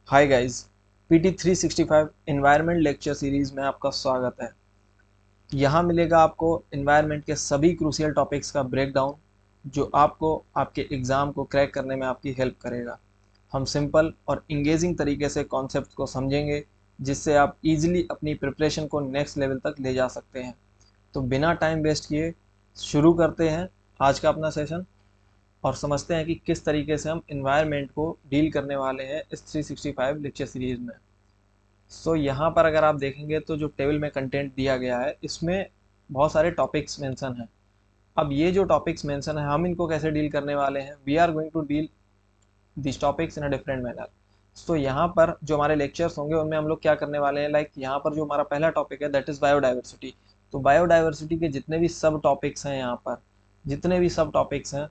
Hi guys, PT 365 environment lecture series में आपका स्वागत है। यहाँ मिलेगा आपको एनवायरनमेंट के सभी क्रूशियल टॉपिक्स का ब्रेकडाउन जो आपको आपके एग्ज़ाम को क्रैक करने में आपकी हेल्प करेगा। हम सिंपल और इंगेजिंग तरीके से कॉन्सेप्ट को समझेंगे जिससे आप इजीली अपनी प्रिपरेशन को नेक्स्ट लेवल तक ले जा सकते हैं। तो बिना टाइम वेस्ट किए शुरू करते हैं आज का अपना सेशन और समझते हैं कि किस तरीके से हम इन्वायरमेंट को डील करने वाले हैं इस 365 लेक्चर सीरीज़ में। यहाँ पर अगर आप देखेंगे तो जो टेबल में कंटेंट दिया गया है इसमें बहुत सारे टॉपिक्स मेंशन हैं। अब ये जो टॉपिक्स मेंशन है हम इनको कैसे डील करने वाले हैं, we are going to deal this topics in a different manner. यहाँ पर जो हमारे लेक्चर्स होंगे उनमें हम लोग क्या करने वाले हैं, लाइक यहाँ पर जो हमारा पहला टॉपिक है दैट इज़ बायोडाइवर्सिटी। तो बायोडाइवर्सिटी के जितने भी सब टॉपिक्स हैं, यहाँ पर जितने भी सब टॉपिक्स हैं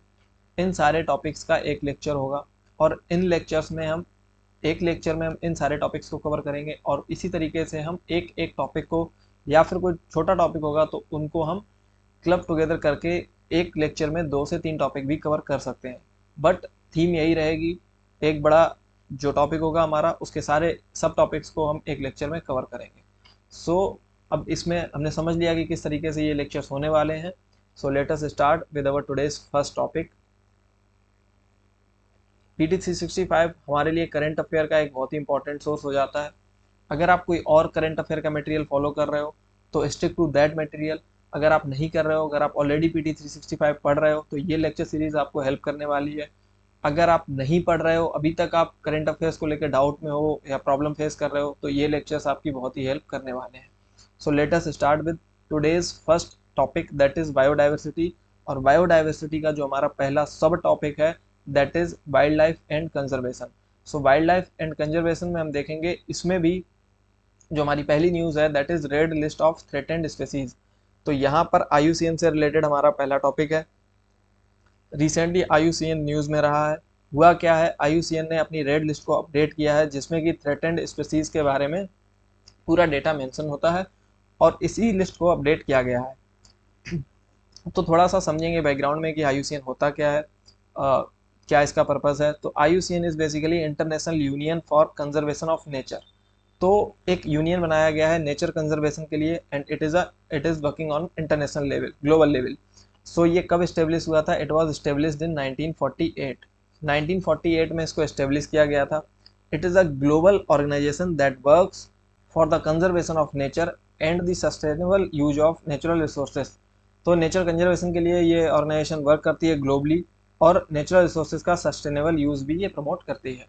इन सारे टॉपिक्स का एक लेक्चर होगा और इन लेक्चर्स में हम एक लेक्चर में हम इन सारे टॉपिक्स को कवर करेंगे और इसी तरीके से हम एक एक टॉपिक को या फिर कोई छोटा टॉपिक होगा तो उनको हम क्लब टुगेदर करके एक लेक्चर में 2 से 3 टॉपिक भी कवर कर सकते हैं। बट थीम यही रहेगी, एक बड़ा जो टॉपिक होगा हमारा उसके सारे सब टॉपिक्स को हम एक लेक्चर में कवर करेंगे। अब इसमें हमने समझ लिया कि किस तरीके से ये लेक्चर्स होने वाले हैं। Let us start with our today's first topic. PT 365 हमारे लिए करंट अफेयर का एक बहुत ही इंपॉर्टेंट सोर्स हो जाता है। अगर आप कोई और करंट अफेयर का मटेरियल फॉलो कर रहे हो तो स्टिक टू दैट मटेरियल। अगर आप नहीं कर रहे हो, अगर आप ऑलरेडी पीटी 365 पढ़ रहे हो तो ये लेक्चर सीरीज आपको हेल्प करने वाली है। अगर आप नहीं पढ़ रहे हो, अभी तक आप करंट अफेयर्स को लेकर डाउट में हो या प्रॉब्लम फेस कर रहे हो तो ये लेक्चर्स आपकी बहुत ही हेल्प करने वाले हैं। Let us start with today's first topic that is biodiversity. और बायोडाइवर्सिटी का जो हमारा पहला सब टॉपिक है that is wild life and conservation. Wild life and conservation में हम देखेंगे इसमें भी जो हमारी पहली न्यूज़ है that is red list of threatened species. तो यहाँ पर आईयूसीएन से रिलेटेड हमारा पहला टॉपिक है। रिसेंटली आईयूसीएन न्यूज़ में रहा है। हुआ क्या है, आईयूसीएन ने अपनी रेड लिस्ट को अपडेट किया है जिसमें कि थ्रेटेंड स्पेसीज के बारे में पूरा डेटा मेंशन होता है और इसी लिस्ट को अपडेट किया गया है। तो थोड़ा सा समझेंगे बैकग्राउंड में कि आईयूसीएन होता क्या है, क्या इसका पर्पज़ है। तो IUCN is basically international union for conservation of nature. तो एक यूनियन बनाया गया है नेचर कंजर्वेशन के लिए and it is working on international level, global level. ये कब इस्टेब्लिश हुआ था, इट वाज इस्टेब्लिश्ड इन 1948। 1948 में इसको इस्टेब्लिश किया गया था। It is a global organisation that works for the conservation of nature and the sustainable use of natural resources. तो नेचर कंजर्वेशन के लिए ये ऑर्गेनाइजेशन वर्क करती है ग्लोबली और नेचुरल रिसोर्सेज का सस्टेनेबल यूज़ भी ये प्रमोट करती है।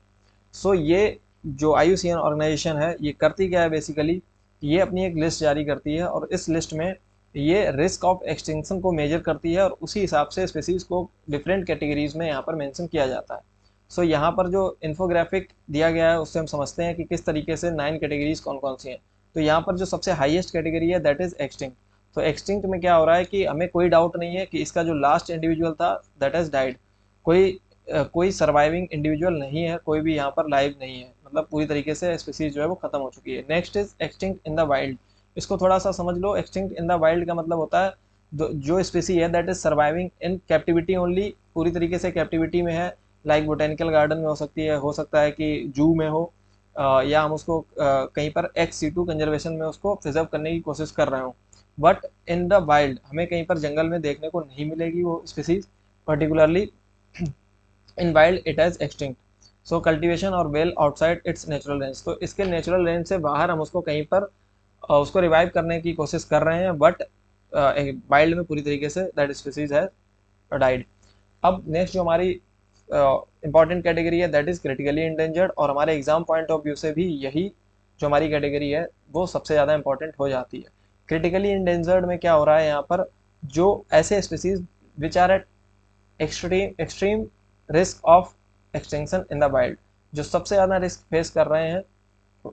ये जो आईयूसीएन ऑर्गेनाइजेशन है ये करती क्या है, बेसिकली ये अपनी एक लिस्ट जारी करती है और इस लिस्ट में ये रिस्क ऑफ एक्सटिंक्शन को मेजर करती है और उसी हिसाब से स्पेसीज को डिफरेंट कैटेगरीज में यहाँ पर मेंशन किया जाता है। यहाँ पर जो इन्फोग्राफिक दिया गया है उससे हम समझते हैं कि किस तरीके से 9 कैटेगरीज कौन कौन सी हैं। तो यहाँ पर जो सबसे हाईएस्ट कैटेगरी है दैट इज एक्सटिंक्ट। तो एक्सटिंक्ट में क्या हो रहा है कि हमें कोई डाउट नहीं है कि इसका जो लास्ट इंडिविजुअल था दैट हैज डाइड। कोई सर्वाइविंग इंडिविजुअल नहीं है, कोई भी यहाँ पर लाइव नहीं है, मतलब पूरी तरीके से स्पीसीज जो है वो खत्म हो चुकी है। Next is extinct in the wild. इसको थोड़ा सा समझ लो। एक्सटिंक्ट इन द वाइल्ड का मतलब होता है जो स्पीसी है that is surviving in captivity only, पूरी तरीके से कैप्टिविटी में है। लाइक बोटेनिकल गार्डन में हो सकती है, हो सकता है कि जू में हो, या हम उसको कहीं पर एक्स सीटू कंजर्वेशन में उसको प्रिजर्व करने की कोशिश कर रहे हो। बट इन द वाइल्ड हमें कहीं पर जंगल में देखने को नहीं मिलेगी वो species particularly. In wild it has extinct. Cultivation और well outside its natural range. तो इसके नेचुरल रेंज से बाहर हम उसको कहीं पर उसको रिवाइव करने की कोशिश कर रहे हैं, बट वाइल्ड में पूरी तरीके से दैट स्पीसीज है डाइड। अब नेक्स्ट जो हमारी इंपॉर्टेंट कैटेगरी है दैट इज क्रिटिकली इंडेंजर्ड और हमारे एग्जाम पॉइंट ऑफ व्यू से भी यही जो हमारी कैटेगरी है वो सबसे ज़्यादा इंपॉर्टेंट हो जाती है। क्रिटिकली इंडेंजर्ड में क्या हो रहा है, यहाँ पर जो ऐसे species which are at extreme risk of extinction in the wild, जो सबसे ज़्यादा रिस्क फेस कर रहे हैं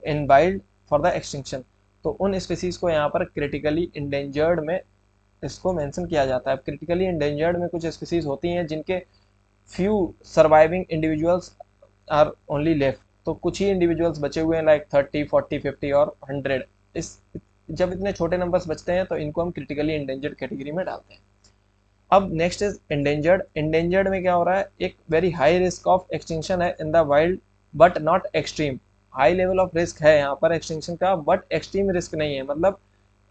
in wild for the extinction, तो उन स्पीसीज को यहाँ पर क्रिटिकली इंडेंजर्ड में इसको मेंशन किया जाता है। क्रिटिकली इंडेंजर्ड में कुछ स्पीसीज होती हैं जिनके few surviving individuals are only left. तो कुछ ही इंडिविजुअल्स बचे हुए हैं, लाइक 30, 40, 50 और 100। इस जब इतने छोटे नंबर्स बचते हैं तो इनको हम क्रिटिकली इंडेंजर्ड कैटेगरी में डालते हैं। अब नेक्स्ट इज इंडेंजर्ड। इंडेंजर्ड में क्या हो रहा है, एक very high risk of extinction है in the wild but not extreme. High level of risk है यहाँ पर एक्सटिंक्शन का, बट एक्सट्रीम रिस्क नहीं है, मतलब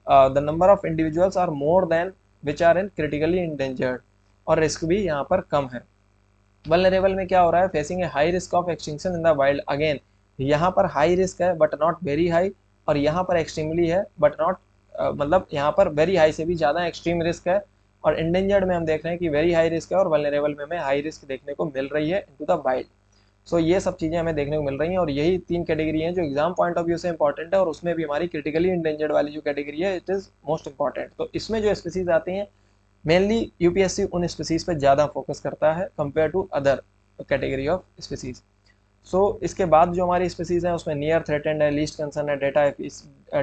the number of individuals are more than which are in critically endangered, और risk भी यहाँ पर कम है। वल्नरेबल में क्या हो रहा है, facing A high risk of extinction in the wild, again यहाँ पर हाई रिस्क है बट नॉट वेरी हाई, और यहाँ पर एक्सट्रीमली है बट नॉट मतलब यहाँ पर वेरी हाई से भी ज़्यादा एक्सट्रीम रिस्क है, और इंडेंजर्ड में हम देख रहे हैं कि वेरी हाई रिस्क है, और वल्नरेबल में हमें हाई रिस्क देखने को मिल रही है इनटू द वाइल्ड। सो ये सब चीज़ें हमें देखने को मिल रही हैं, और यही 3 कैटेगरी हैं जो एग्जाम पॉइंट ऑफ व्यू से इंपॉर्टेंट है, और उसमें भी हमारी क्रिटिकली इंडेंजर्ड वाली जो कैटेगरी है इट इज़ मोस्ट इंपॉर्टेंट। तो इसमें जो स्पीसीज आती हैं मेनली यूपीएससी उन स्पीसीज पे ज़्यादा फोकस करता है compare to other category of species. So इसके बाद जो हमारी स्पीसीज हैं उसमें नियर थ्रेटेंड है, लीस्ट कंसर्न है,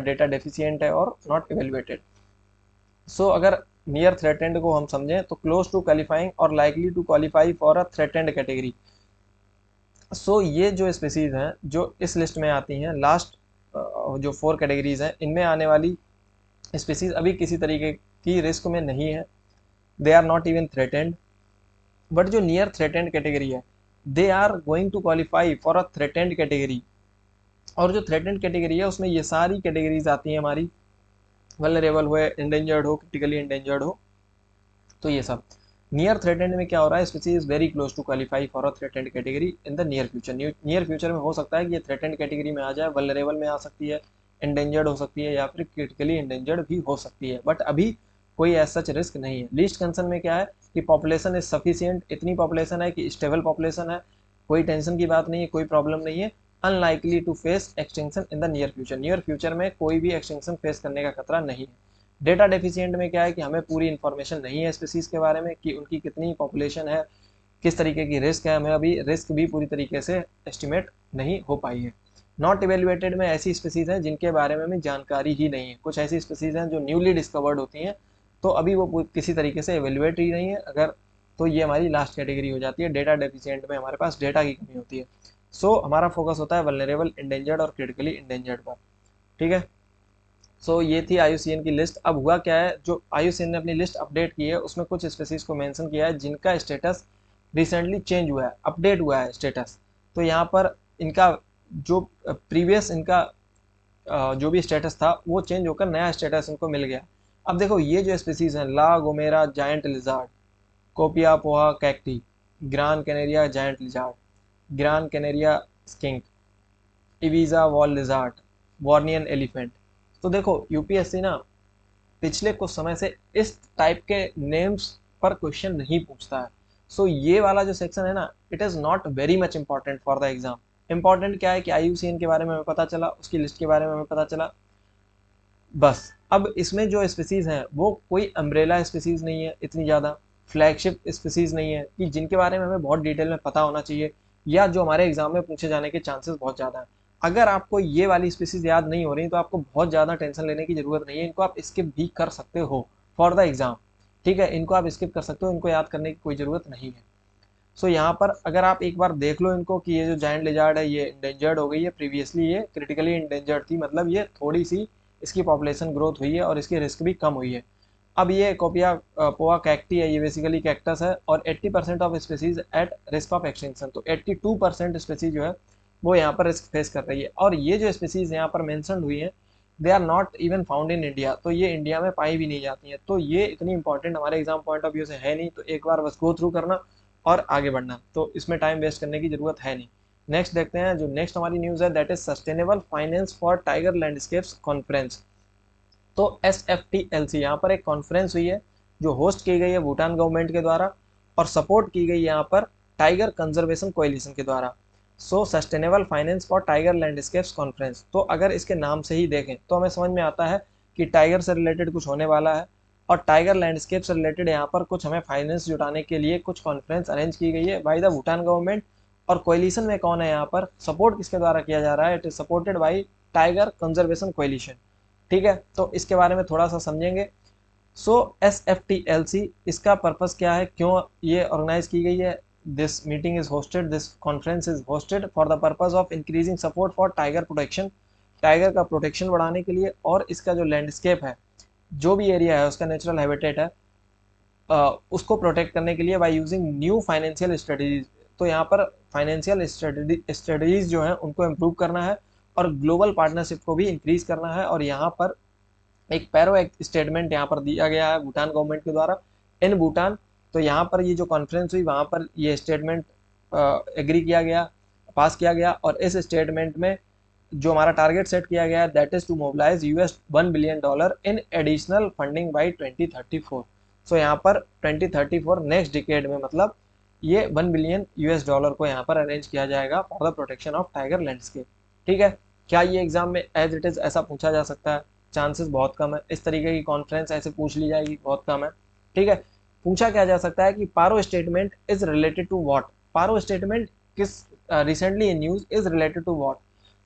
डेटा डेफिशिएंट है, और नॉट इवेल्युएटेड। सो अगर नियर थ्रेटेंड को हम समझें तो क्लोज टू क्वालिफाइंग और likely to qualify for a threatened category. So ये जो स्पीसीज हैं जो इस लिस्ट में आती हैं, लास्ट जो 4 कैटेगरीज हैं इनमें आने वाली स्पीसीज अभी किसी तरीके की रिस्क में नहीं है, they are not even threatened, but जो नियर थ्रेटेंड कैटेगरी है they are going to qualify for a threatened category, और जो थ्रेटेंड कैटेगरी है उसमें ये सारी कैटेगरीज आती हैं हमारी, वल्नरेबल हो, इंडेंजर्ड हो, क्रिटिकली इंडेंजर्ड हो, तो ये सब। नियर थ्रेटेंड में क्या हो रहा है, species is very close to qualify for a threatened category in the near future. Near future में हो सकता है कि ये थ्रेटेंड कैटेगरी में आ जाए, वल्नरेबल में आ सकती है, इंडेंजर्ड हो सकती है, या फिर क्रिटिकली इंडेंजर्ड भी हो सकती है, बट अभी कोई ऐसा सच रिस्क नहीं है। लीस्ट कंसर्न में क्या है कि पॉपुलेशन इज सफिशिएंट, इतनी पॉपुलेशन है कि स्टेबल पॉपुलेशन है, कोई टेंशन की बात नहीं है, कोई प्रॉब्लम नहीं है, unlikely to face extinction in the near future, near future में कोई भी एक्सटिंक्शन फेस करने का खतरा नहीं है। डेटा डेफिशिएंट में क्या है कि हमें पूरी इन्फॉर्मेशन नहीं है स्पीसीज के बारे में कि उनकी कितनी पॉपुलेशन है, किस तरीके की रिस्क है, हमें अभी रिस्क भी पूरी तरीके से एस्टिमेट नहीं हो पाई है। नॉट इवेल्युएटेड में ऐसी स्पीसीज हैं जिनके बारे में हमें जानकारी ही नहीं है, कुछ ऐसी स्पीसीज हैं जो न्यूली डिस्कवर्ड होती हैं तो अभी वो किसी तरीके से एवेल्युएट ही नहीं है, अगर तो ये हमारी लास्ट कैटेगरी हो जाती है। डेटा डेफिशिएंट में हमारे पास डेटा की कमी होती है। सो हमारा फोकस होता है वल्नरेबल, इंडेंजर्ड और क्रिटिकली इंडेंजर्ड पर। ठीक है, सो ये थी IUCN की लिस्ट। अब हुआ क्या है, जो IUCN ने अपनी लिस्ट अपडेट की है उसमें कुछ स्पीसीज को मेंशन किया है जिनका स्टेटस रिसेंटली चेंज हुआ है, अपडेट हुआ है स्टेटस। तो यहाँ पर इनका जो प्रीवियस इनका जो भी स्टेटस था वो चेंज होकर नया स्टेटस इनको मिल गया। अब देखो ये जो स्पीसीज हैं, La Gomera giant lizard, Copiapoa cacti, Gran Canaria giant lizard, Gran Canaria skink, Ibiza wall lizard, Bornean elephant. तो देखो यूपीएससी ना पिछले कुछ समय से इस टाइप के नेम्स पर क्वेश्चन नहीं पूछता है। सो ये वाला जो सेक्शन है ना, it is not very much important for the exam. Important क्या है कि IUCN के बारे में हमें पता चला, उसकी लिस्ट के बारे में हमें पता चला, बस। अब इसमें जो स्पीसीज हैं वो कोई अम्ब्रेला स्पीसीज नहीं है इतनी ज़्यादा, फ्लैगशिप स्पीसीज नहीं है कि जिनके बारे में हमें बहुत डिटेल में पता होना चाहिए, या जो हमारे एग्जाम में पूछे जाने के चांसेस बहुत ज़्यादा हैं। अगर आपको ये वाली स्पीसीज याद नहीं हो रही तो आपको बहुत ज़्यादा टेंशन लेने की ज़रूरत नहीं है, इनको आप स्किप भी कर सकते हो फॉर द एग्ज़ाम। ठीक है, इनको आप स्किप कर सकते हो, इनको याद करने की कोई ज़रूरत नहीं है। सो यहाँ पर अगर आप एक बार देख लो इनको कि ये जो जायंट लिजार्ड है ये इंडेंजर्ड हो गई है, प्रीवियसली ये क्रिटिकली इंडेंजर्ड थी, मतलब ये थोड़ी सी इसकी पॉपुलेशन ग्रोथ हुई है और इसकी रिस्क भी कम हुई है। अब ये कोपिया पोआ कैक्टी है, ये बेसिकली कैक्टस है, और 80% of species at risk of extinction, तो 82% स्पीसीज जो है वो यहाँ पर रिस्क फेस कर रही है। और ये जो स्पीसीज यहाँ पर मेंशन हुई है they are not even found in India, तो ये इंडिया में पाई भी नहीं जाती हैं, तो ये इतनी इंपॉर्टेंट हमारे एग्जाम पॉइंट ऑफ व्यू से है नहीं। तो एक बार बस गो थ्रू करना और आगे बढ़ना, तो इसमें टाइम वेस्ट करने की जरूरत है नहीं। नेक्स्ट देखते हैं, जो नेक्स्ट हमारी न्यूज़ है that is sustainable finance for tiger landscapes conference. तो SFTLC यहाँ पर एक कॉन्फ्रेंस हुई है जो होस्ट की गई है भूटान गवर्नमेंट के द्वारा, और सपोर्ट की गई यहाँ पर टाइगर कंजर्वेशन कोएलिशन के द्वारा। सो sustainable finance for tiger landscapes conference, तो अगर इसके नाम से ही देखें तो हमें समझ में आता है कि टाइगर से रिलेटेड कुछ होने वाला है, और टाइगर लैंडस्केप से रिलेटेड यहाँ पर कुछ हमें फाइनेंस जुटाने के लिए कुछ कॉन्फ्रेंस अरेंज की गई है बाय द भूटान गवर्नमेंट। और कोएलिशन में कौन है यहाँ पर, सपोर्ट किसके द्वारा किया जा रहा है, it is supported by Tiger conservation coalition. ठीक है, तो इसके बारे में थोड़ा सा समझेंगे। सो SFTLC इसका पर्पस क्या है, क्यों ये ऑर्गेनाइज की गई है, this meeting is hosted, this conference is hosted for the purpose of increasing support for tiger protection, tiger का प्रोटेक्शन बढ़ाने के लिए, और इसका जो लैंडस्केप है, जो भी एरिया है उसका नेचुरल हैबिटेट है, उसको प्रोटेक्ट करने के लिए by using new financial strategies. तो यहाँ पर फाइनेंशियल स्ट्रेटजीज जो है उनको इम्प्रूव करना है, और ग्लोबल पार्टनरशिप को भी इंक्रीज करना है। और यहाँ पर एक पैरो एक स्टेटमेंट यहाँ पर दिया गया है भूटान गवर्नमेंट के द्वारा इन भूटान। तो यहाँ पर ये जो कॉन्फ्रेंस हुई वहाँ पर ये स्टेटमेंट एग्री किया गया, पास किया गया। और इस स्टेटमेंट में जो हमारा टारगेट सेट किया गया है that is to mobilise $1 billion in additional funding by 2034। So यहाँ पर 2034 नेक्स्ट डिकेड में मतलब ये $1 बिलियन को यहाँ पर अरेंज किया जाएगा for the protection of tiger landscape. ठीक है, क्या ये एग्जाम में एज इट इज ऐसा पूछा जा सकता है? चांसेस बहुत कम है। इस तरीके की कॉन्फ्रेंस ऐसे पूछ ली जाएगी, बहुत कम है। ठीक है, पूछा क्या जा सकता है कि Paro statement is related to what. Paro statement किस recently in news is related to what.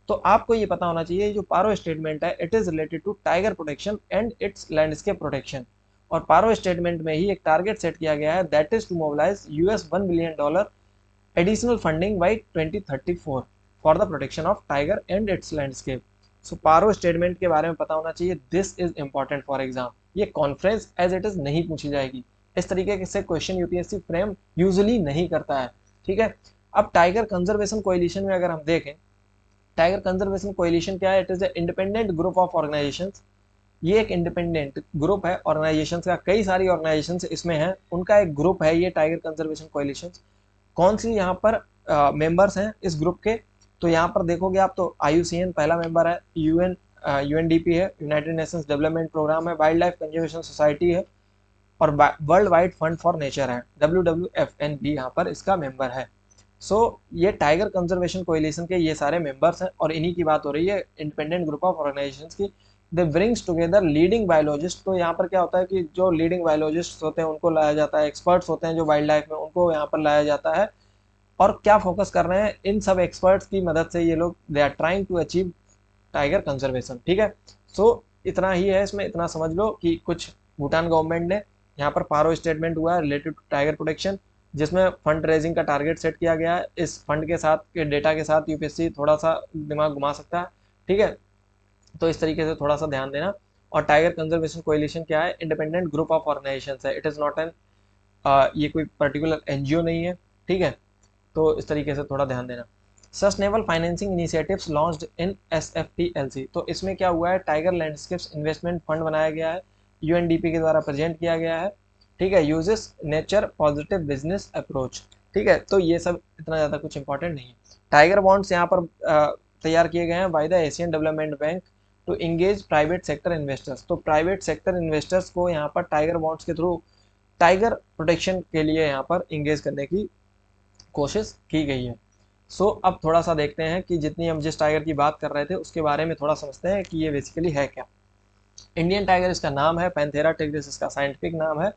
तो आपको ये पता होना चाहिए जो पारो स्टेटमेंट है it is related to tiger protection and its landscape protection. और पारो स्टेटमेंट में ही एक टारगेट सेट किया गया है that is to mobilise $1 billion additional funding by 2034 for the protection of tiger and its landscape. So Paro statement के बारे में पता होना चाहिए, this is important for exam. ये कॉन्फ्रेंस एज इट इज नहीं पूछी जाएगी, इस तरीके से क्वेश्चन यूपीएससी फ्रेम यूजुअली नहीं करता है। ठीक है, अब टाइगर कंजर्वेशन कोएलिशन में अगर हम देखें, टाइगर कंजर्वेशन कोएलिशन क्या है? It is a independent group of organisations. ये एक इंडिपेंडेंट ग्रुप है ऑर्गेनाइजेशंस का, कई सारी ऑर्गेनाइजेशंस इसमें हैं, उनका एक ग्रुप है ये टाइगर कंजर्वेशन कोएलिशन। कौन सी यहाँ पर मेंबर्स हैं इस ग्रुप के? तो यहाँ पर देखोगे आप तो IUCN पहला मेंबर है, UNDP है, यूनाइटेड नेशंस डेवलपमेंट प्रोग्राम है, वाइल्ड लाइफ कंजर्वेशन सोसाइटी है, और world wide fund for nature है, WWFN भी यहाँ पर इसका मेंबर है। सो ये टाइगर कंजर्वेशन कोएलिशन के ये सारे मेंबर्स हैं और इन्हीं की बात हो रही है, इंडिपेंडेंट ग्रुप ऑफ ऑर्गेनाइजेशंस की। दे ब्रिंग्स टुगेदर लीडिंग बायोलॉजिस्ट। तो यहाँ पर क्या होता है कि जो लीडिंग बायोलॉजिस्ट होते हैं उनको लाया जाता है, एक्सपर्ट्स होते हैं जो वाइल्ड लाइफ में, उनको यहाँ पर लाया जाता है। और क्या फोकस कर रहे हैं? इन सब एक्सपर्ट्स की मदद से ये लोग they are trying to achieve tiger conservation. ठीक है, सो इतना ही है इसमें, इतना समझ लो कि कुछ भूटान गवर्नमेंट ने यहाँ पर पारो स्टेटमेंट हुआ है रिलेटेड टू टाइगर प्रोटेक्शन, जिसमें फंड रेजिंग का टारगेट सेट किया गया है। इस फंड के साथ के डेटा के साथ यूपीएससी थोड़ा सा दिमाग घुमा सकता है। ठीक है, तो इस तरीके से थोड़ा सा ध्यान देना। और टाइगर कंजर्वेशन कोएलिशन क्या है? इंडिपेंडेंट ग्रुप ऑफ ऑर्गेनाइजेशंस है, इट इज़ नॉट एन ये कोई पर्टिकुलर एनजीओ नहीं है। ठीक है, तो इस तरीके से थोड़ा ध्यान देना। Sustainable financing initiatives launched in SFPLC। तो इसमें क्या हुआ है? टाइगर लैंडस्केप्स इन्वेस्टमेंट फंड बनाया गया है, UNDP के द्वारा प्रेजेंट किया गया है। ठीक है, uses nature positive business approach. ठीक है, तो ये सब इतना ज़्यादा कुछ इंपॉर्टेंट नहीं है। टाइगर बॉन्ड्स यहाँ पर तैयार किए गए हैं by the Asian Development Bank to engage private sector investors. तो प्राइवेट सेक्टर इन्वेस्टर्स को यहाँ पर टाइगर बॉन्ड्स के थ्रू टाइगर प्रोटेक्शन के लिए यहाँ पर इंगेज करने की कोशिश की गई है। सो अब थोड़ा सा देखते हैं कि जितनी हम जिस टाइगर की बात कर रहे थे उसके बारे में थोड़ा समझते हैं कि ये बेसिकली है क्या। इंडियन टाइगर इसका नाम है, पैंथेरा टिग्रिस इसका साइंटिफिक नाम है,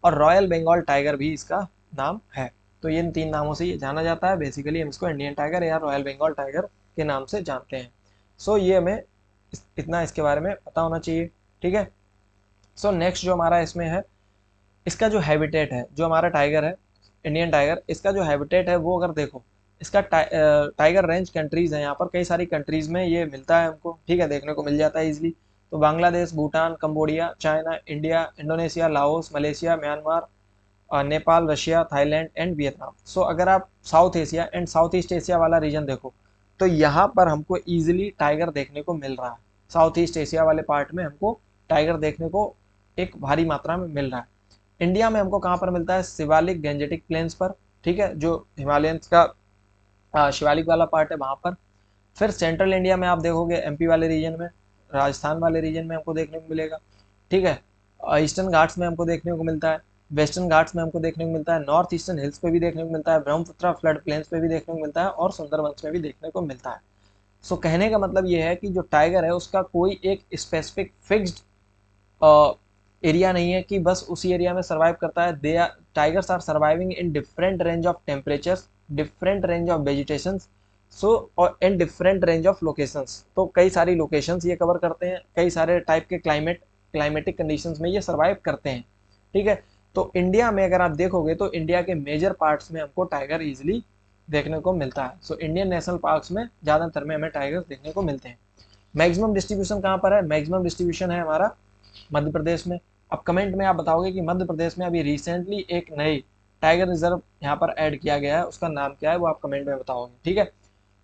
और रॉयल बंगाल टाइगर भी इसका नाम है। तो ये इन तीन नामों से ये जाना जाता है। बेसिकली हम इसको इंडियन टाइगर या रॉयल बंगाल टाइगर के नाम से जानते हैं। सो ये हमें इतना इसके बारे में पता होना चाहिए। ठीक है, सो नेक्स्ट जो हमारा इसमें है, इसका जो हैबिटेट है, जो हमारा टाइगर है इंडियन टाइगर, इसका जो हैबिटेट है वो अगर देखो, इसका टाइगर रेंज कंट्रीज है, यहाँ पर कई सारी कंट्रीज में ये मिलता है हमको। ठीक है, देखने को मिल जाता है इजीली। तो Bangladesh, Bhutan, Cambodia, China, India, Indonesia, Laos, Malaysia, Myanmar, Nepal, Russia, Thailand and Vietnam. So अगर आप South Asia and South East Asia वाला रीजन देखो तो यहाँ पर हमको ईजिली टाइगर देखने को मिल रहा है। साउथ ईस्ट एशिया वाले पार्ट में हमको टाइगर देखने को एक भारी मात्रा में मिल रहा है। इंडिया में हमको कहाँ पर मिलता है? शिवालिक गैंजेटिक प्लेन्स पर। ठीक है, जो हिमालयंस का शिवालिक वाला पार्ट है वहाँ पर। फिर सेंट्रल इंडिया में आप देखोगे MP वाले रीजन में, राजस्थान वाले रीजन में हमको देखने को मिलेगा। ठीक है, ईस्टर्न घाट्स में हमको देखने को मिलता है, वेस्टर्न घाट्स में हमको देखने को मिलता है, नॉर्थ ईस्टर्न हिल्स पे भी देखने को मिलता है, ब्रह्मपुत्र फ्लड प्लेन्स पे भी देखने को मिलता है, और सुंदरबंस में भी देखने को मिलता है। सो कहने का मतलब ये है कि जो टाइगर है उसका कोई एक स्पेसिफिक फिक्स्ड एरिया नहीं है कि बस उसी एरिया में सर्वाइव करता है। They are tigers are surviving in different range of temperatures, different range of vegetations, so और in different range of locations. तो कई सारी लोकेशंस ये कवर करते हैं, कई सारे टाइप के क्लाइमेटिक कंडीशंस में ये सर्वाइव करते हैं। ठीक है, तो इंडिया में अगर आप देखोगे तो इंडिया के मेजर पार्ट्स में हमको टाइगर ईजिली देखने को मिलता है। सो इंडियन नेशनल पार्क्स में ज़्यादातर में हमें टाइगर्स देखने को मिलते हैं। मैक्सिमम डिस्ट्रीब्यूशन कहाँ पर है? मैक्सिमम डिस्ट्रीब्यूशन है हमारा मध्य प्रदेश में। अब कमेंट में आप बताओगे कि मध्य प्रदेश में अभी रिसेंटली एक नई टाइगर रिजर्व यहाँ पर ऐड किया गया है, उसका नाम क्या है वो आप कमेंट में बताओगे। ठीक है,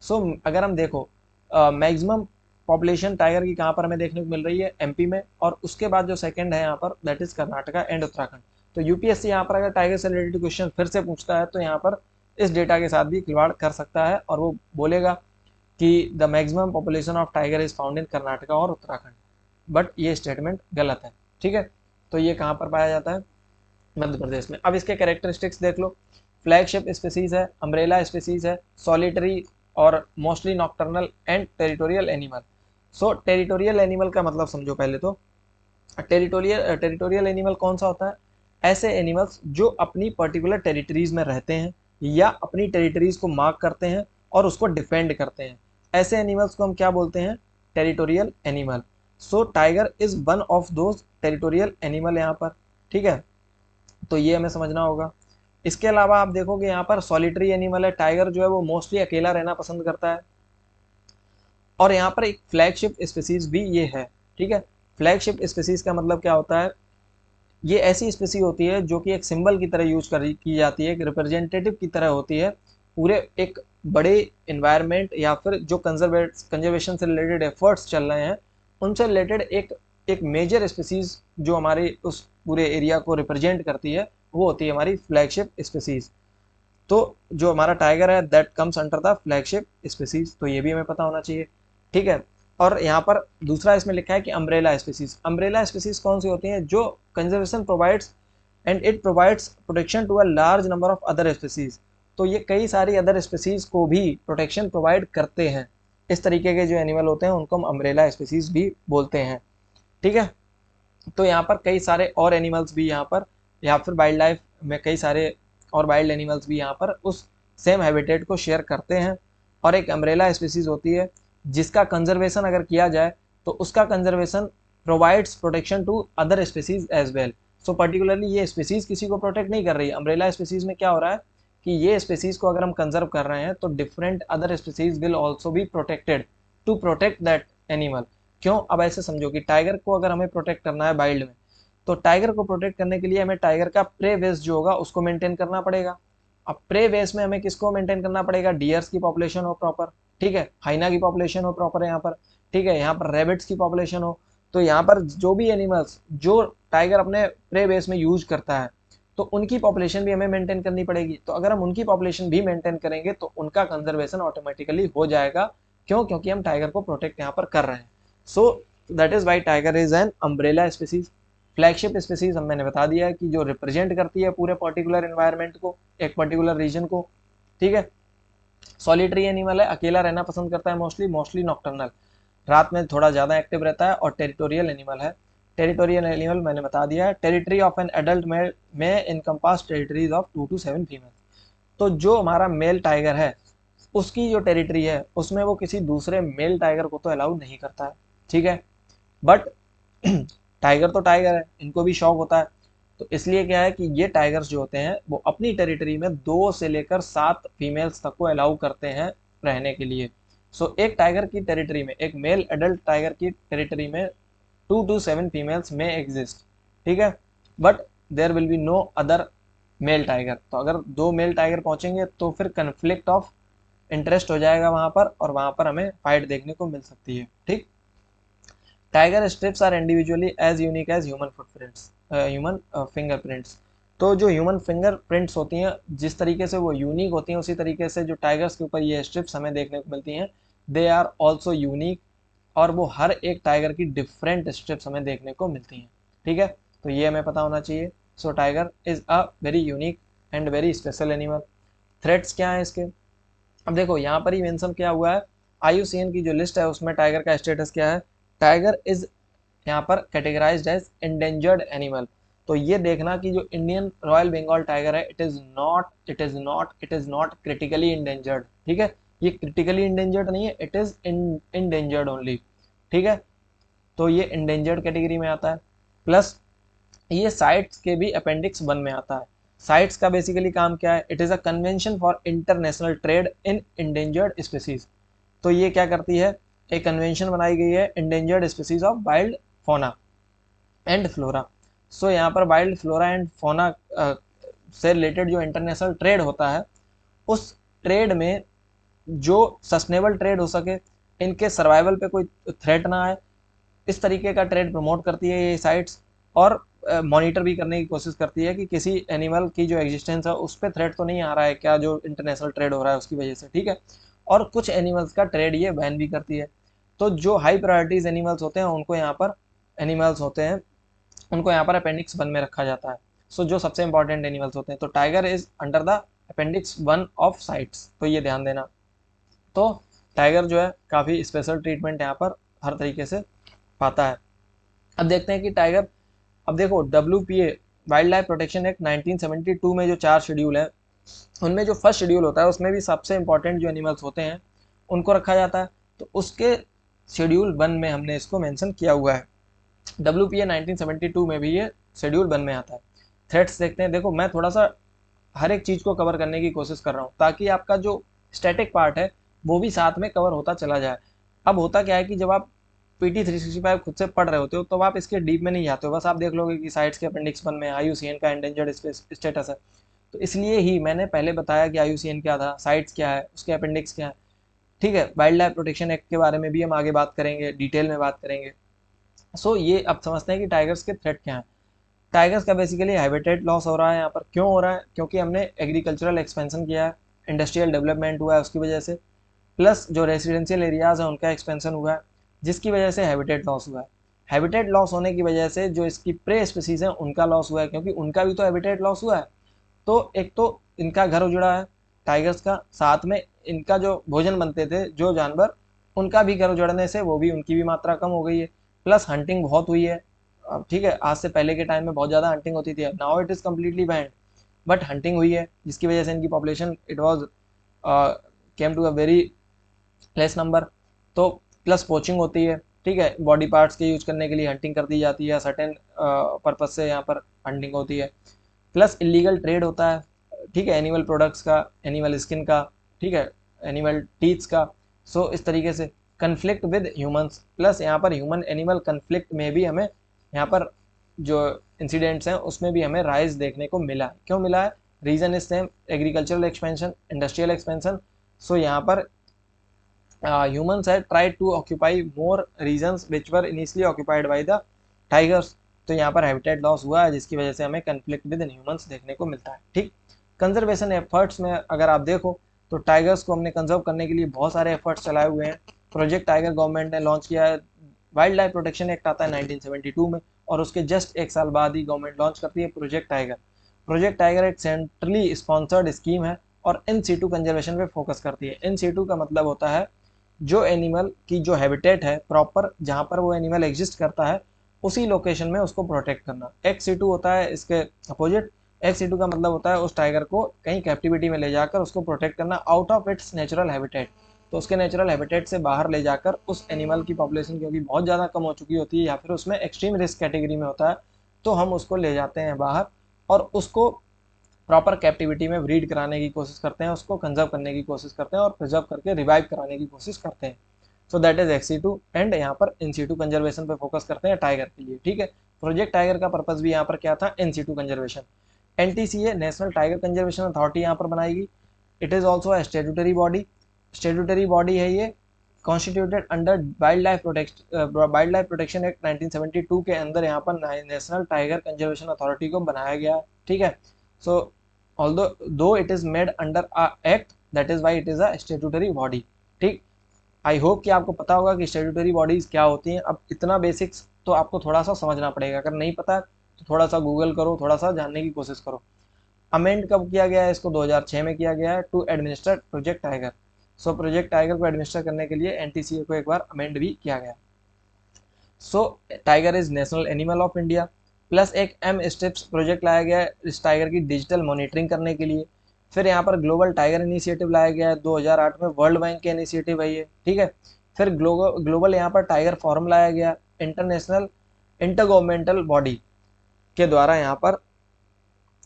सो अगर हम देखो मैक्सिमम पॉपुलेशन टाइगर की कहाँ पर हमें देखने को मिल रही है, एमपी में, और उसके बाद जो सेकंड है यहाँ पर that is Karnataka and Uttarakhand. तो यूपीएससी यहाँ पर अगर टाइगर से रिलेटेड क्वेश्चन फिर से पूछता है तो यहाँ पर इस डेटा के साथ भी खिलवाड़ कर सकता है और वो बोलेगा कि the maximum population of tiger is found in Karnataka और उत्तराखंड, बट ये स्टेटमेंट गलत है। ठीक है, तो ये कहाँ पर पाया जाता है, मध्य प्रदेश में। अब इसके कैरेक्टरिस्टिक्स देख लो, फ्लैगशिप स्पीसीज है, अम्ब्रेला स्पीसीज है, सॉलिटरी और mostly nocturnal and territorial animal. So territorial animal का मतलब समझो पहले तो। टेरिटोरियल एनिमल कौन सा होता है, ऐसे एनिमल्स जो अपनी पर्टिकुलर टेरिटरीज में रहते हैं या अपनी टेरिटरीज को मार्क करते हैं और उसको डिफेंड करते हैं, ऐसे एनिमल्स को हम क्या बोलते हैं, territorial animal. So tiger is one of those territorial animal यहाँ पर। ठीक है, तो ये हमें समझना होगा। इसके अलावा आप देखोगे यहाँ पर सॉलिटरी एनिमल है, टाइगर जो है वो मोस्टली अकेला रहना पसंद करता है। और यहाँ पर एक फ्लैगशिप स्पीसीज भी ये है। ठीक है, फ्लैगशिप स्पीसीज का मतलब क्या होता है, ये ऐसी स्पीसी होती है जो कि एक सिंबल की तरह यूज की जाती है, एक रिप्रेजेंटेटिव की तरह होती है पूरे एक बड़े इन्वायरमेंट या फिर जो कंजर्वेशन से रिलेटेड एफर्ट्स चल रहे हैं उनसे रिलेटेड एक मेजर स्पीसीज जो हमारे उस पूरे एरिया को रिप्रेजेंट करती है, वो होती है हमारी फ्लैगशिप स्पीसीज। तो जो हमारा टाइगर है that comes under the flagship species, तो ये भी हमें पता होना चाहिए। ठीक है, और यहाँ पर दूसरा इसमें लिखा है कि अम्ब्रेला स्पीसीज। अम्ब्रेला स्पीसीज कौन सी होती हैं, जो conservation provides and it provides protection to a large number of other species. तो ये कई सारी अदर स्पीसीज को भी प्रोटेक्शन प्रोवाइड करते हैं। इस तरीके के जो एनिमल होते हैं उनको हम अम्ब्रेला स्पीसीज भी बोलते हैं। ठीक है, तो यहाँ पर कई सारे और एनिमल्स भी यहाँ पर या फिर वाइल्ड लाइफ में कई सारे और वाइल्ड एनिमल्स भी यहाँ पर उस सेम हैबिटेट को शेयर करते हैं। और एक अम्ब्रेला स्पीसीज होती है जिसका कंजर्वेशन अगर किया जाए तो उसका conservation provides protection to other species as well. So particularly ये स्पीसीज किसी को प्रोटेक्ट नहीं कर रही है। अम्ब्रेला स्पीसीज में क्या हो रहा है कि ये स्पीसीज को अगर हम कंजर्व कर रहे हैं तो different other species will also be protected to protect that animal. क्यों, अब ऐसे समझो कि टाइगर को अगर हमें प्रोटेक्ट करना है वाइल्ड में, तो टाइगर को प्रोटेक्ट करने के लिए हमें टाइगर का प्रे बेस जो होगा उसको मेंटेन करना पड़ेगा। अब प्रे बेस में हमें किसको मेंटेन करना पड़ेगा, डियर्स की पॉपुलेशन हो प्रॉपर, ठीक है, हाइना की पॉपुलेशन हो प्रॉपर यहाँ पर, ठीक है, यहाँ पर रेबिट्स की पॉपुलेशन हो। तो यहाँ पर जो भी एनिमल्स जो टाइगर अपने प्रे बेस में यूज करता है तो उनकी पॉपुलेशन भी हमें मेंटेन करनी पड़ेगी। तो अगर हम उनकी पॉपुलेशन भी मेंटेन करेंगे तो उनका कंजर्वेशन ऑटोमेटिकली हो जाएगा। क्यों, क्योंकि हम टाइगर को प्रोटेक्ट यहाँ पर कर रहे हैं। So that is why tiger is an umbrella species. Flagship species मैंने बता दिया है कि जो रिप्रेजेंट करती है पूरे पर्टिकुलर एनवायरनमेंट को, एक पर्टिकुलर रीजन को। ठीक है, सॉलिटरी एनिमल है, अकेला रहना पसंद करता है मोस्टली नॉक्टर्नल, रात में थोड़ा ज़्यादा एक्टिव रहता है। और टेरिटोरियल एनिमल है, टेरिटोरियल एनिमल मैंने बता दिया है, territory of an adult male में encompass territories of 2 to 7 female. तो जो हमारा मेल टाइगर है उसकी जो टेरिटरी है उसमें वो किसी दूसरे मेल टाइगर को तो अलाउ नहीं करता है। ठीक है, बट टाइगर तो टाइगर है, इनको भी शौक होता है। तो इसलिए क्या है कि ये टाइगर्स जो होते हैं वो अपनी टेरिटरी में 2 से लेकर 7 फीमेल्स तक को अलाउ करते हैं रहने के लिए। सो एक टाइगर की टेरिटरी में, एक मेल एडल्ट टाइगर की टेरिटरी में 2 to 7 फीमेल्स में एग्जिस्ट। ठीक है, but there will be no other male tiger. तो अगर 2 मेल टाइगर पहुंचेंगे तो फिर कन्फ्लिक्ट ऑफ इंटरेस्ट हो जाएगा वहां पर, और वहां पर हमें फाइट देखने को मिल सकती है। ठीक, tiger stripes are individually as unique as human footprints, human fingerprints. तो जो ह्यूमन फिंगरप्रिंट्स होती हैं जिस तरीके से वो यूनिक होती हैं उसी तरीके से जो टाइगर्स के ऊपर ये स्ट्रिप्स हमें देखने को मिलती हैं दे आर ऑल्सो यूनिक, और वो हर एक टाइगर की डिफरेंट स्ट्रिप्स हमें देखने को मिलती हैं। ठीक है, तो ये हमें पता होना चाहिए। So tiger is a very unique and very special animal. Threats क्या है इसके, अब देखो यहाँ पर ही मेंशन क्या हुआ है, IUCN की जो लिस्ट है उसमें टाइगर का स्टेटस क्या है, टाइगर इज यहाँ पर कैटेगराइज्ड एज एंडेंजर्ड एनिमल। तो ये देखना कि जो इंडियन रॉयल बंगाल टाइगर है it is not critically endangered. ठीक है, ये क्रिटिकली इंडेंजर्ड नहीं है, इट इज इंडेंजर्ड ओनली। ठीक है, तो ये इंडेंजर्ड कैटेगरी में आता है। प्लस ये साइट्स के भी अपेंडिक्स 1 में आता है। साइट्स का बेसिकली काम क्या है, it is a convention for international trade in endangered species. तो ये क्या करती है, एक कन्वेंशन बनाई गई है endangered species of wild fauna and flora. So यहाँ पर वाइल्ड फ्लोरा एंड फोना से रिलेटेड जो इंटरनेशनल ट्रेड होता है उस ट्रेड में जो सस्टेनेबल ट्रेड हो सके, इनके सर्वाइवल पे कोई थ्रेट ना आए, इस तरीके का ट्रेड प्रमोट करती है ये साइट्स। और मॉनिटर भी करने की कोशिश करती है कि किसी एनिमल की जो एग्जिस्टेंस है उस पर थ्रेट तो नहीं आ रहा है क्या, जो इंटरनेशनल ट्रेड हो रहा है उसकी वजह से, ठीक है। और कुछ एनिमल्स का ट्रेड ये बैन भी करती है। तो जो हाई प्रायोरिटीज एनिमल्स होते हैं उनको यहाँ पर एनिमल्स होते हैं उनको यहाँ पर अपेंडिक्स 1 में रखा जाता है। सो जो सबसे इंपॉर्टेंट एनिमल्स होते हैं, तो tiger is under the appendix 1 of sites, तो ये ध्यान देना। तो टाइगर जो है काफ़ी स्पेशल ट्रीटमेंट यहाँ पर हर तरीके से पाता है। अब देखते हैं कि टाइगर, अब देखो WPA wild life Protection Act 1972 में जो 4 शेड्यूल है, उनमें जो फर्स्ट शेड्यूल होता है उसमें भी सबसे इंपॉर्टेंट जो एनिमल्स होते हैं उनको रखा जाता है। तो उसके शेड्यूल 1 में हमने इसको मेंशन किया हुआ है। WPA 1972 में भी ये शेड्यूल 1 में आता है। थ्रेट्स देखते हैं। देखो मैं थोड़ा सा हर एक चीज़ को कवर करने की कोशिश कर रहा हूँ ताकि आपका जो स्टैटिक पार्ट है वो भी साथ में कवर होता चला जाए। अब होता क्या है कि जब आप PT 365 खुद से पढ़ रहे होते हो तो आप इसके डीप में नहीं जाते हो, बस आप देख लोगे कि साइट्स के अपेंडिक्स 1 में IUCN का एंडेंजर्ड स्टेटस है। तो इसलिए ही मैंने पहले बताया कि IUCN क्या था, साइट्स क्या है, उसके अपेंडिक्स क्या है, ठीक है। वाइल्ड लाइफ प्रोटेक्शन एक्ट के बारे में भी हम आगे बात करेंगे, डिटेल में बात करेंगे। सो ये अब समझते हैं कि टाइगर्स के थ्रेट क्या है। टाइगर्स का बेसिकली हैबिटेट लॉस हो रहा है यहाँ पर। क्यों हो रहा है? क्योंकि हमने एग्रीकल्चरल एक्सपेंशन किया है, इंडस्ट्रियल डेवलपमेंट हुआ है उसकी वजह से, प्लस जो रेसिडेंशियल एरियाज है उनका एक्सपेंशन हुआ है जिसकी वजह से हैबिटेट लॉस हुआ है। हैबिटेट लॉस होने की वजह से जो इसकी प्रे स्पीसीज है उनका लॉस हुआ है, क्योंकि उनका भी तो हैबिटेट लॉस हुआ है। तो एक तो इनका घर उजड़ा है टाइगर्स का, साथ में इनका जो भोजन बनते थे जो जानवर, उनका भी घर उजड़ने से वो भी, उनकी भी मात्रा कम हो गई है। प्लस हंटिंग बहुत हुई है। अब ठीक है, आज से पहले के टाइम में बहुत ज़्यादा हंटिंग होती थी, now it is completely banned, but hunting हुई है जिसकी वजह से इनकी population it was came to a very less number. तो प्लस पोचिंग होती है, ठीक है, बॉडी पार्ट्स के यूज करने के लिए हंटिंग कर दी जाती है, सर्टेन पर्पज से यहाँ पर हंटिंग होती है। प्लस इलीगल ट्रेड होता है, ठीक है, एनिमल प्रोडक्ट्स का, एनिमल स्किन का, ठीक है, एनिमल टीथ्स का। सो इस तरीके से कन्फ्लिक्ट विद ह्यूमंस, प्लस यहाँ पर ह्यूमन एनिमल कन्फ्लिक्ट में भी हमें यहाँ पर जो इंसिडेंट्स हैं उसमें भी हमें राइज देखने को मिला है। क्यों मिला है? Reason is same, agricultural expansion, industrial expansion. So यहाँ पर humans had tried to occupy more regions which were initially occupied by the tigers। तो यहाँ पर हैबिटेट लॉस हुआ है जिसकी वजह से हमें कन्फ्लिक्ट विद ह्यूमंस देखने को मिलता है, ठीक। कंजर्वेशन एफर्ट्स में अगर आप देखो तो टाइगर्स को हमने कंजर्व करने के लिए बहुत सारे एफर्ट्स चलाए हुए हैं। प्रोजेक्ट टाइगर गवर्नमेंट ने लॉन्च किया है। वाइल्ड लाइफ प्रोटेक्शन एक्ट आता है 1972 में, और उसके जस्ट एक साल बाद ही गवर्नमेंट लॉन्च करती है प्रोजेक्ट टाइगर। प्रोजेक्ट टाइगर एक सेंट्रली स्पॉन्सर्ड स्कीम है और इन सीटू कंजर्वेशन पे फोकस करती है। इन सीटू का मतलब होता है जो एनिमल की जो हैबिटेट है प्रॉपर, जहाँ पर वो एनिमल एग्जिस्ट करता है उसी लोकेशन में उसको प्रोटेक्ट करना। एक्स सीटू होता है इसके अपोजिट। एक्स सीटू का मतलब होता है उस टाइगर को कहीं कैप्टिविटी में ले जाकर उसको प्रोटेक्ट करना out of its natural habitat. तो उसके नेचुरल हैबिटेट से बाहर ले जाकर उस एनिमल की पॉपुलेशन क्योंकि बहुत ज़्यादा कम हो चुकी होती है या फिर उसमें एक्सट्रीम रिस्क कैटेगरी में होता है, तो हम उसको ले जाते हैं बाहर और उसको प्रॉपर कैप्टिविटी में ब्रीड कराने की कोशिश करते हैं, उसको कंजर्व करने की कोशिश करते हैं और प्रिजर्व करके रिवाइव कराने की कोशिश करते हैं। सो दैट इज एक्सी2 एंड यहाँ पर इन-सीटू कंजर्वेशन पे फोकस करते हैं टाइगर के लिए, ठीक है। प्रोजेक्ट टाइगर का पर्पस भी यहाँ पर क्या था? In situ conservation. NTCA National Tiger Conservation Authority यहाँ पर बनाएगी। It is also a statutory body. Statutory body है ये, constituted under wild life Protection Act 1972 के अंदर यहाँ पर नेशनल टाइगर कंजर्वेशन अथॉरिटी को बनाया गया, ठीक है। सो although it is made under a act, that is why it is a statutory body, ठीक। आई होप कि आपको पता होगा कि स्टेट्यूटरी बॉडीज क्या होती हैं। अब इतना बेसिक्स तो आपको थोड़ा सा समझना पड़ेगा, अगर नहीं पता तो थोड़ा सा गूगल करो, थोड़ा सा जानने की कोशिश करो। अमेंड कब किया गया है इसको? 2006 में किया गया है to administer project tiger. So project tiger को एडमिनिस्टर करने के लिए NTCA को एक बार अमेंड भी किया गया। So tiger is national animal of India. Plus एक M-STIPS प्रोजेक्ट लाया गया है इस टाइगर की डिजिटल मॉनिटरिंग करने के लिए। फिर यहाँ पर ग्लोबल टाइगर इनिशिएटिव लाया गया है 2008 में, वर्ल्ड बैंक के इनिशिएटिव है ये, ठीक है। फिर ग्लोबल यहाँ पर टाइगर फोरम लाया गया, इंटरनेशनल इंटर गवर्नमेंटल बॉडी के द्वारा यहाँ पर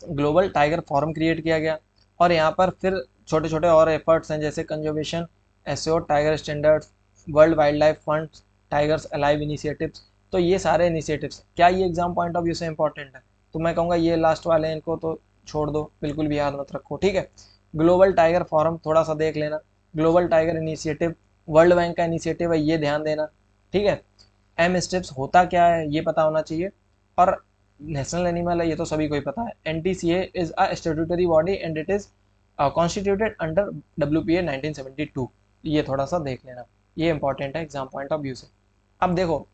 ग्लोबल टाइगर फोरम क्रिएट किया गया। और यहाँ पर फिर छोटे छोटे और एफर्ट्स हैं जैसे conservation, assured tiger standards, world wild life fund, tigers alive initiatives. तो ये सारे इनिशिएटिव्स क्या ये एग्जाम पॉइंट ऑफ व्यू से इंपॉर्टेंट है? तो मैं कहूँगा ये लास्ट वाले हैं, इनको तो छोड़ दो, बिल्कुल भी याद मत रखो, ठीक है। ग्लोबल टाइगर फोरम थोड़ा सा देख लेना। Global tiger initiative world bank का इनिशिएटिव है, ये ध्यान देना, ठीक है। एम स्टेप्स होता क्या है ये पता होना चाहिए, और नेशनल एनिमल है ये तो सभी को ही पता है। NTCA is a statutory body and it is constituted under WPA 1972, ये थोड़ा सा देख लेना, ये इंपॉर्टेंट है एग्जाम पॉइंट ऑफ व्यू से। अब देखो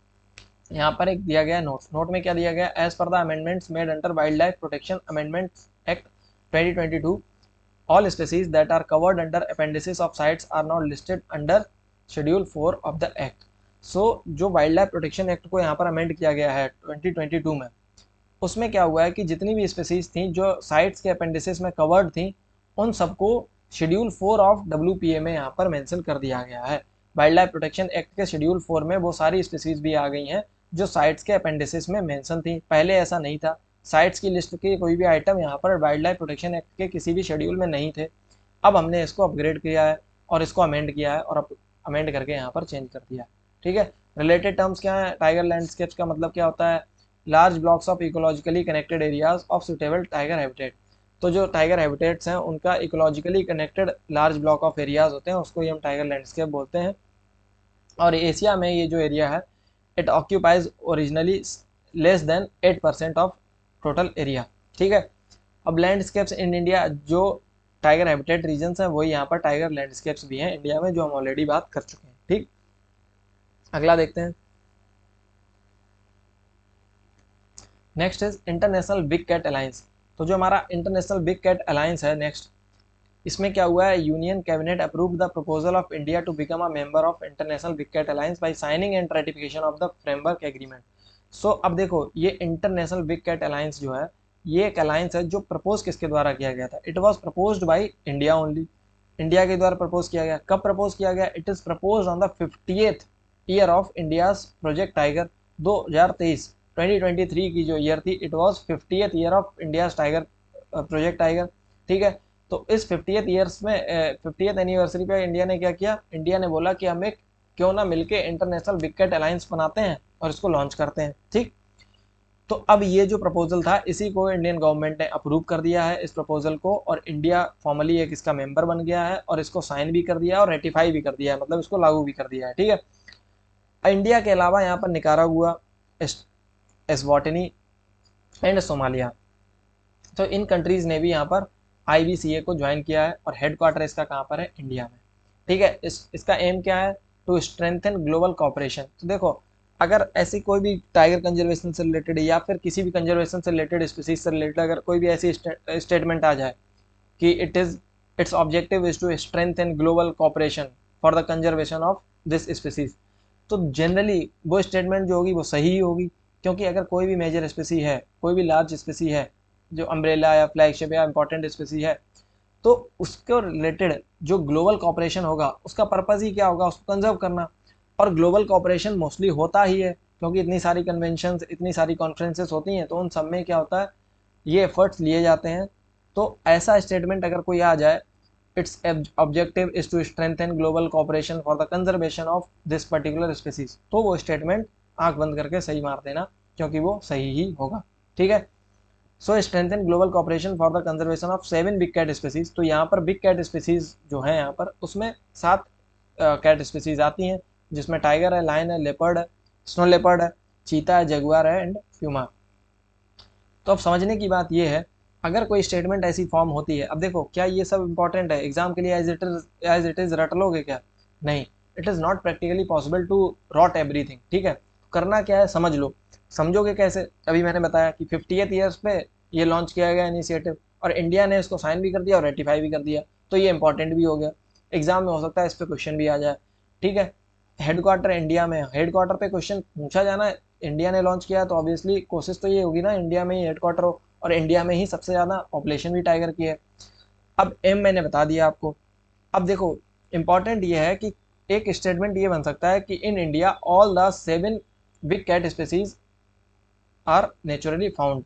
यहाँ पर एक दिया गया नोट में क्या दिया गया, as per the amendments made under wild life protection amendments act 2022 all species that are covered under appendices of CITES are not listed under schedule 4 of the act। so जो वाइल्ड लाइफ प्रोटेक्शन एक्ट को यहाँ पर amend किया गया है 2022 में, उसमें क्या हुआ है कि जितनी भी स्पीसीज थी जो साइट्स के अपेंडिसेस में कवर्ड थी, उन सबको शेड्यूल 4 ऑफ डब्ल्यूपीए में यहाँ पर मेंशन कर दिया गया है। वाइल्ड लाइफ प्रोटेक्शन एक्ट के शेड्यूल 4 में वो सारी स्पीसीज भी आ गई हैं जो साइट्स के अपेंडिसेस में मेंशन थी, पहले ऐसा नहीं था। साइट्स की लिस्ट के कोई भी आइटम यहाँ पर वाइल्ड लाइफ प्रोटेक्शन एक्ट के किसी भी शेड्यूल में नहीं थे। अब हमने इसको अपग्रेड किया है और इसको अमेंड किया है, और अब अमेंड करके यहाँ पर चेंज कर दिया, ठीक है। रिलेटेड टर्म्स क्या है, टाइगर लैंडस्केप्स का मतलब क्या होता है, large blocks of ecologically connected areas of suitable tiger habitat. तो जो टाइगर हैबिटेट्स हैं उनका ecologically connected large block of areas होते हैं, उसको ही हम टाइगर लैंडस्केप बोलते हैं। और एशिया में ये जो एरिया है, it occupies originally less than 8% of total area, ठीक है। अब लैंडस्केप्स इन इंडिया, जो टाइगर हैबिटेट रीजन्स हैं वही यहाँ पर टाइगर लैंडस्केप्स भी हैं इंडिया में, जो हम ऑलरेडी बात कर चुके हैं, ठीक। अगला देखते हैं, next is International Big Cat Alliance. तो जो हमारा इंटरनेशनल बिग कैट अलायंस है नेक्स्ट, इसमें क्या हुआ है, union cabinet approve the proposal of India to become a member of International Big Cat Alliance by signing and ratification of the framework agreement. So अब देखो ये इंटरनेशनल बिग कैट अलायंस जो है, ये एक अलायंस है जो प्रपोज किसके द्वारा किया गया था, it was proposed by India only, India के द्वारा प्रपोज किया गया। कब प्रपोज किया गया, it is propose on the 50th year of India's project tiger 2023, 2023 की जो ईयर थी, it was 50th year of India's tiger project tiger, ठीक है। तो इस 50th ईयर्स में 50th एनिवर्सरी पे इंडिया ने क्या किया, इंडिया ने बोला कि हम एक क्यों ना मिलके इंटरनेशनल बिग कैट अलायंस बनाते हैं और इसको लॉन्च करते हैं, ठीक। तो अब ये जो प्रपोजल था इसी को इंडियन गवर्नमेंट ने अप्रूव कर दिया है इस प्रपोजल को, और इंडिया फॉर्मली एक इसका मेंबर बन गया है और इसको साइन भी कर दिया है और रेटिफाई भी कर दिया है, मतलब इसको लागू भी कर दिया है, ठीक है। इंडिया के अलावा यहाँ पर निकारागुआ, एस्वाटिनी एंड सोमालिया, तो इन कंट्रीज ने भी यहाँ पर IBCA को ज्वाइन किया है, और हेडक्वार्टर इसका कहाँ पर है, इंडिया में, ठीक है। इसका एम क्या है, टू स्ट्रेंथन ग्लोबल कॉपरेशन। तो देखो अगर ऐसी कोई भी टाइगर कंजर्वेशन से रिलेटेड या फिर किसी भी कंजर्वेशन से रिलेटेड स्पीसीज से रिलेटेड अगर कोई भी ऐसी स्टेटमेंट आ जाए कि its objective is to strengthen global cooperation for the conservation of this species, तो जनरली वो स्टेटमेंट जो होगी वो सही ही होगी, क्योंकि अगर कोई भी मेजर स्पीसी है, कोई भी लार्ज स्पीसी है, जो अम्ब्रेला या फ्लैगशिप या इंपॉर्टेंट स्पीसी है, तो उसके रिलेटेड जो ग्लोबल कॉपरेशन होगा उसका पर्पज़ ही क्या होगा, उसको कंजर्व करना। और ग्लोबल कॉपरेशन मोस्टली होता ही है, क्योंकि इतनी सारी कन्वेंशंस, इतनी सारी कॉन्फ्रेंसेस होती हैं, तो उन सब में क्या होता है, ये एफर्ट्स लिए जाते हैं। तो ऐसा स्टेटमेंट अगर कोई आ जाए, its objective is to strengthen global cooperation for the conservation of this particular species, तो वो स्टेटमेंट आंख बंद करके सही मार देना, क्योंकि वो सही ही होगा, ठीक है। So strengthen global cooperation for the conservation of 7 big cat species. तो यहाँ पर बिग कैट स्पीसीज जो है यहाँ पर, उसमें 7 कैट स्पीसीज आती हैं, जिसमें टाइगर है, लायन है, लेपर्ड है, स्नो लेपर्ड है, चीता है, जगुआर है एंड प्यूमा। तो अब समझने की बात यह है, अगर कोई स्टेटमेंट ऐसी फॉर्म होती है, अब देखो क्या ये सब इंपॉर्टेंट है एग्जाम के लिए, एज इट इज रट लोगे क्या, नहीं, it is not practically possible to rote everything, ठीक है। करना क्या है, समझ लो। समझोगे कैसे, अभी मैंने बताया कि 50th ईयर्स पे ये लॉन्च किया गया इनिशिएटिव, और इंडिया ने इसको साइन भी कर दिया और रेटिफाई भी कर दिया, तो ये इंपॉर्टेंट भी हो गया, एग्जाम में हो सकता है इस पर क्वेश्चन भी आ जाए, ठीक है। हेडक्वार्टर इंडिया में, हेडक्वार्टर पे क्वेश्चन पूछा जाना, इंडिया ने लॉन्च किया, तो ऑब्वियसली कोशिश तो ये होगी ना इंडिया में ही हेडक्वार्टर हो, और इंडिया में ही सबसे ज़्यादा पॉपुलेशन भी टाइगर की है। अब एम मैंने बता दिया आपको। अब देखो इंपॉर्टेंट ये है कि एक स्टेटमेंट ये बन सकता है कि in India all the 7 big cat species are naturally found.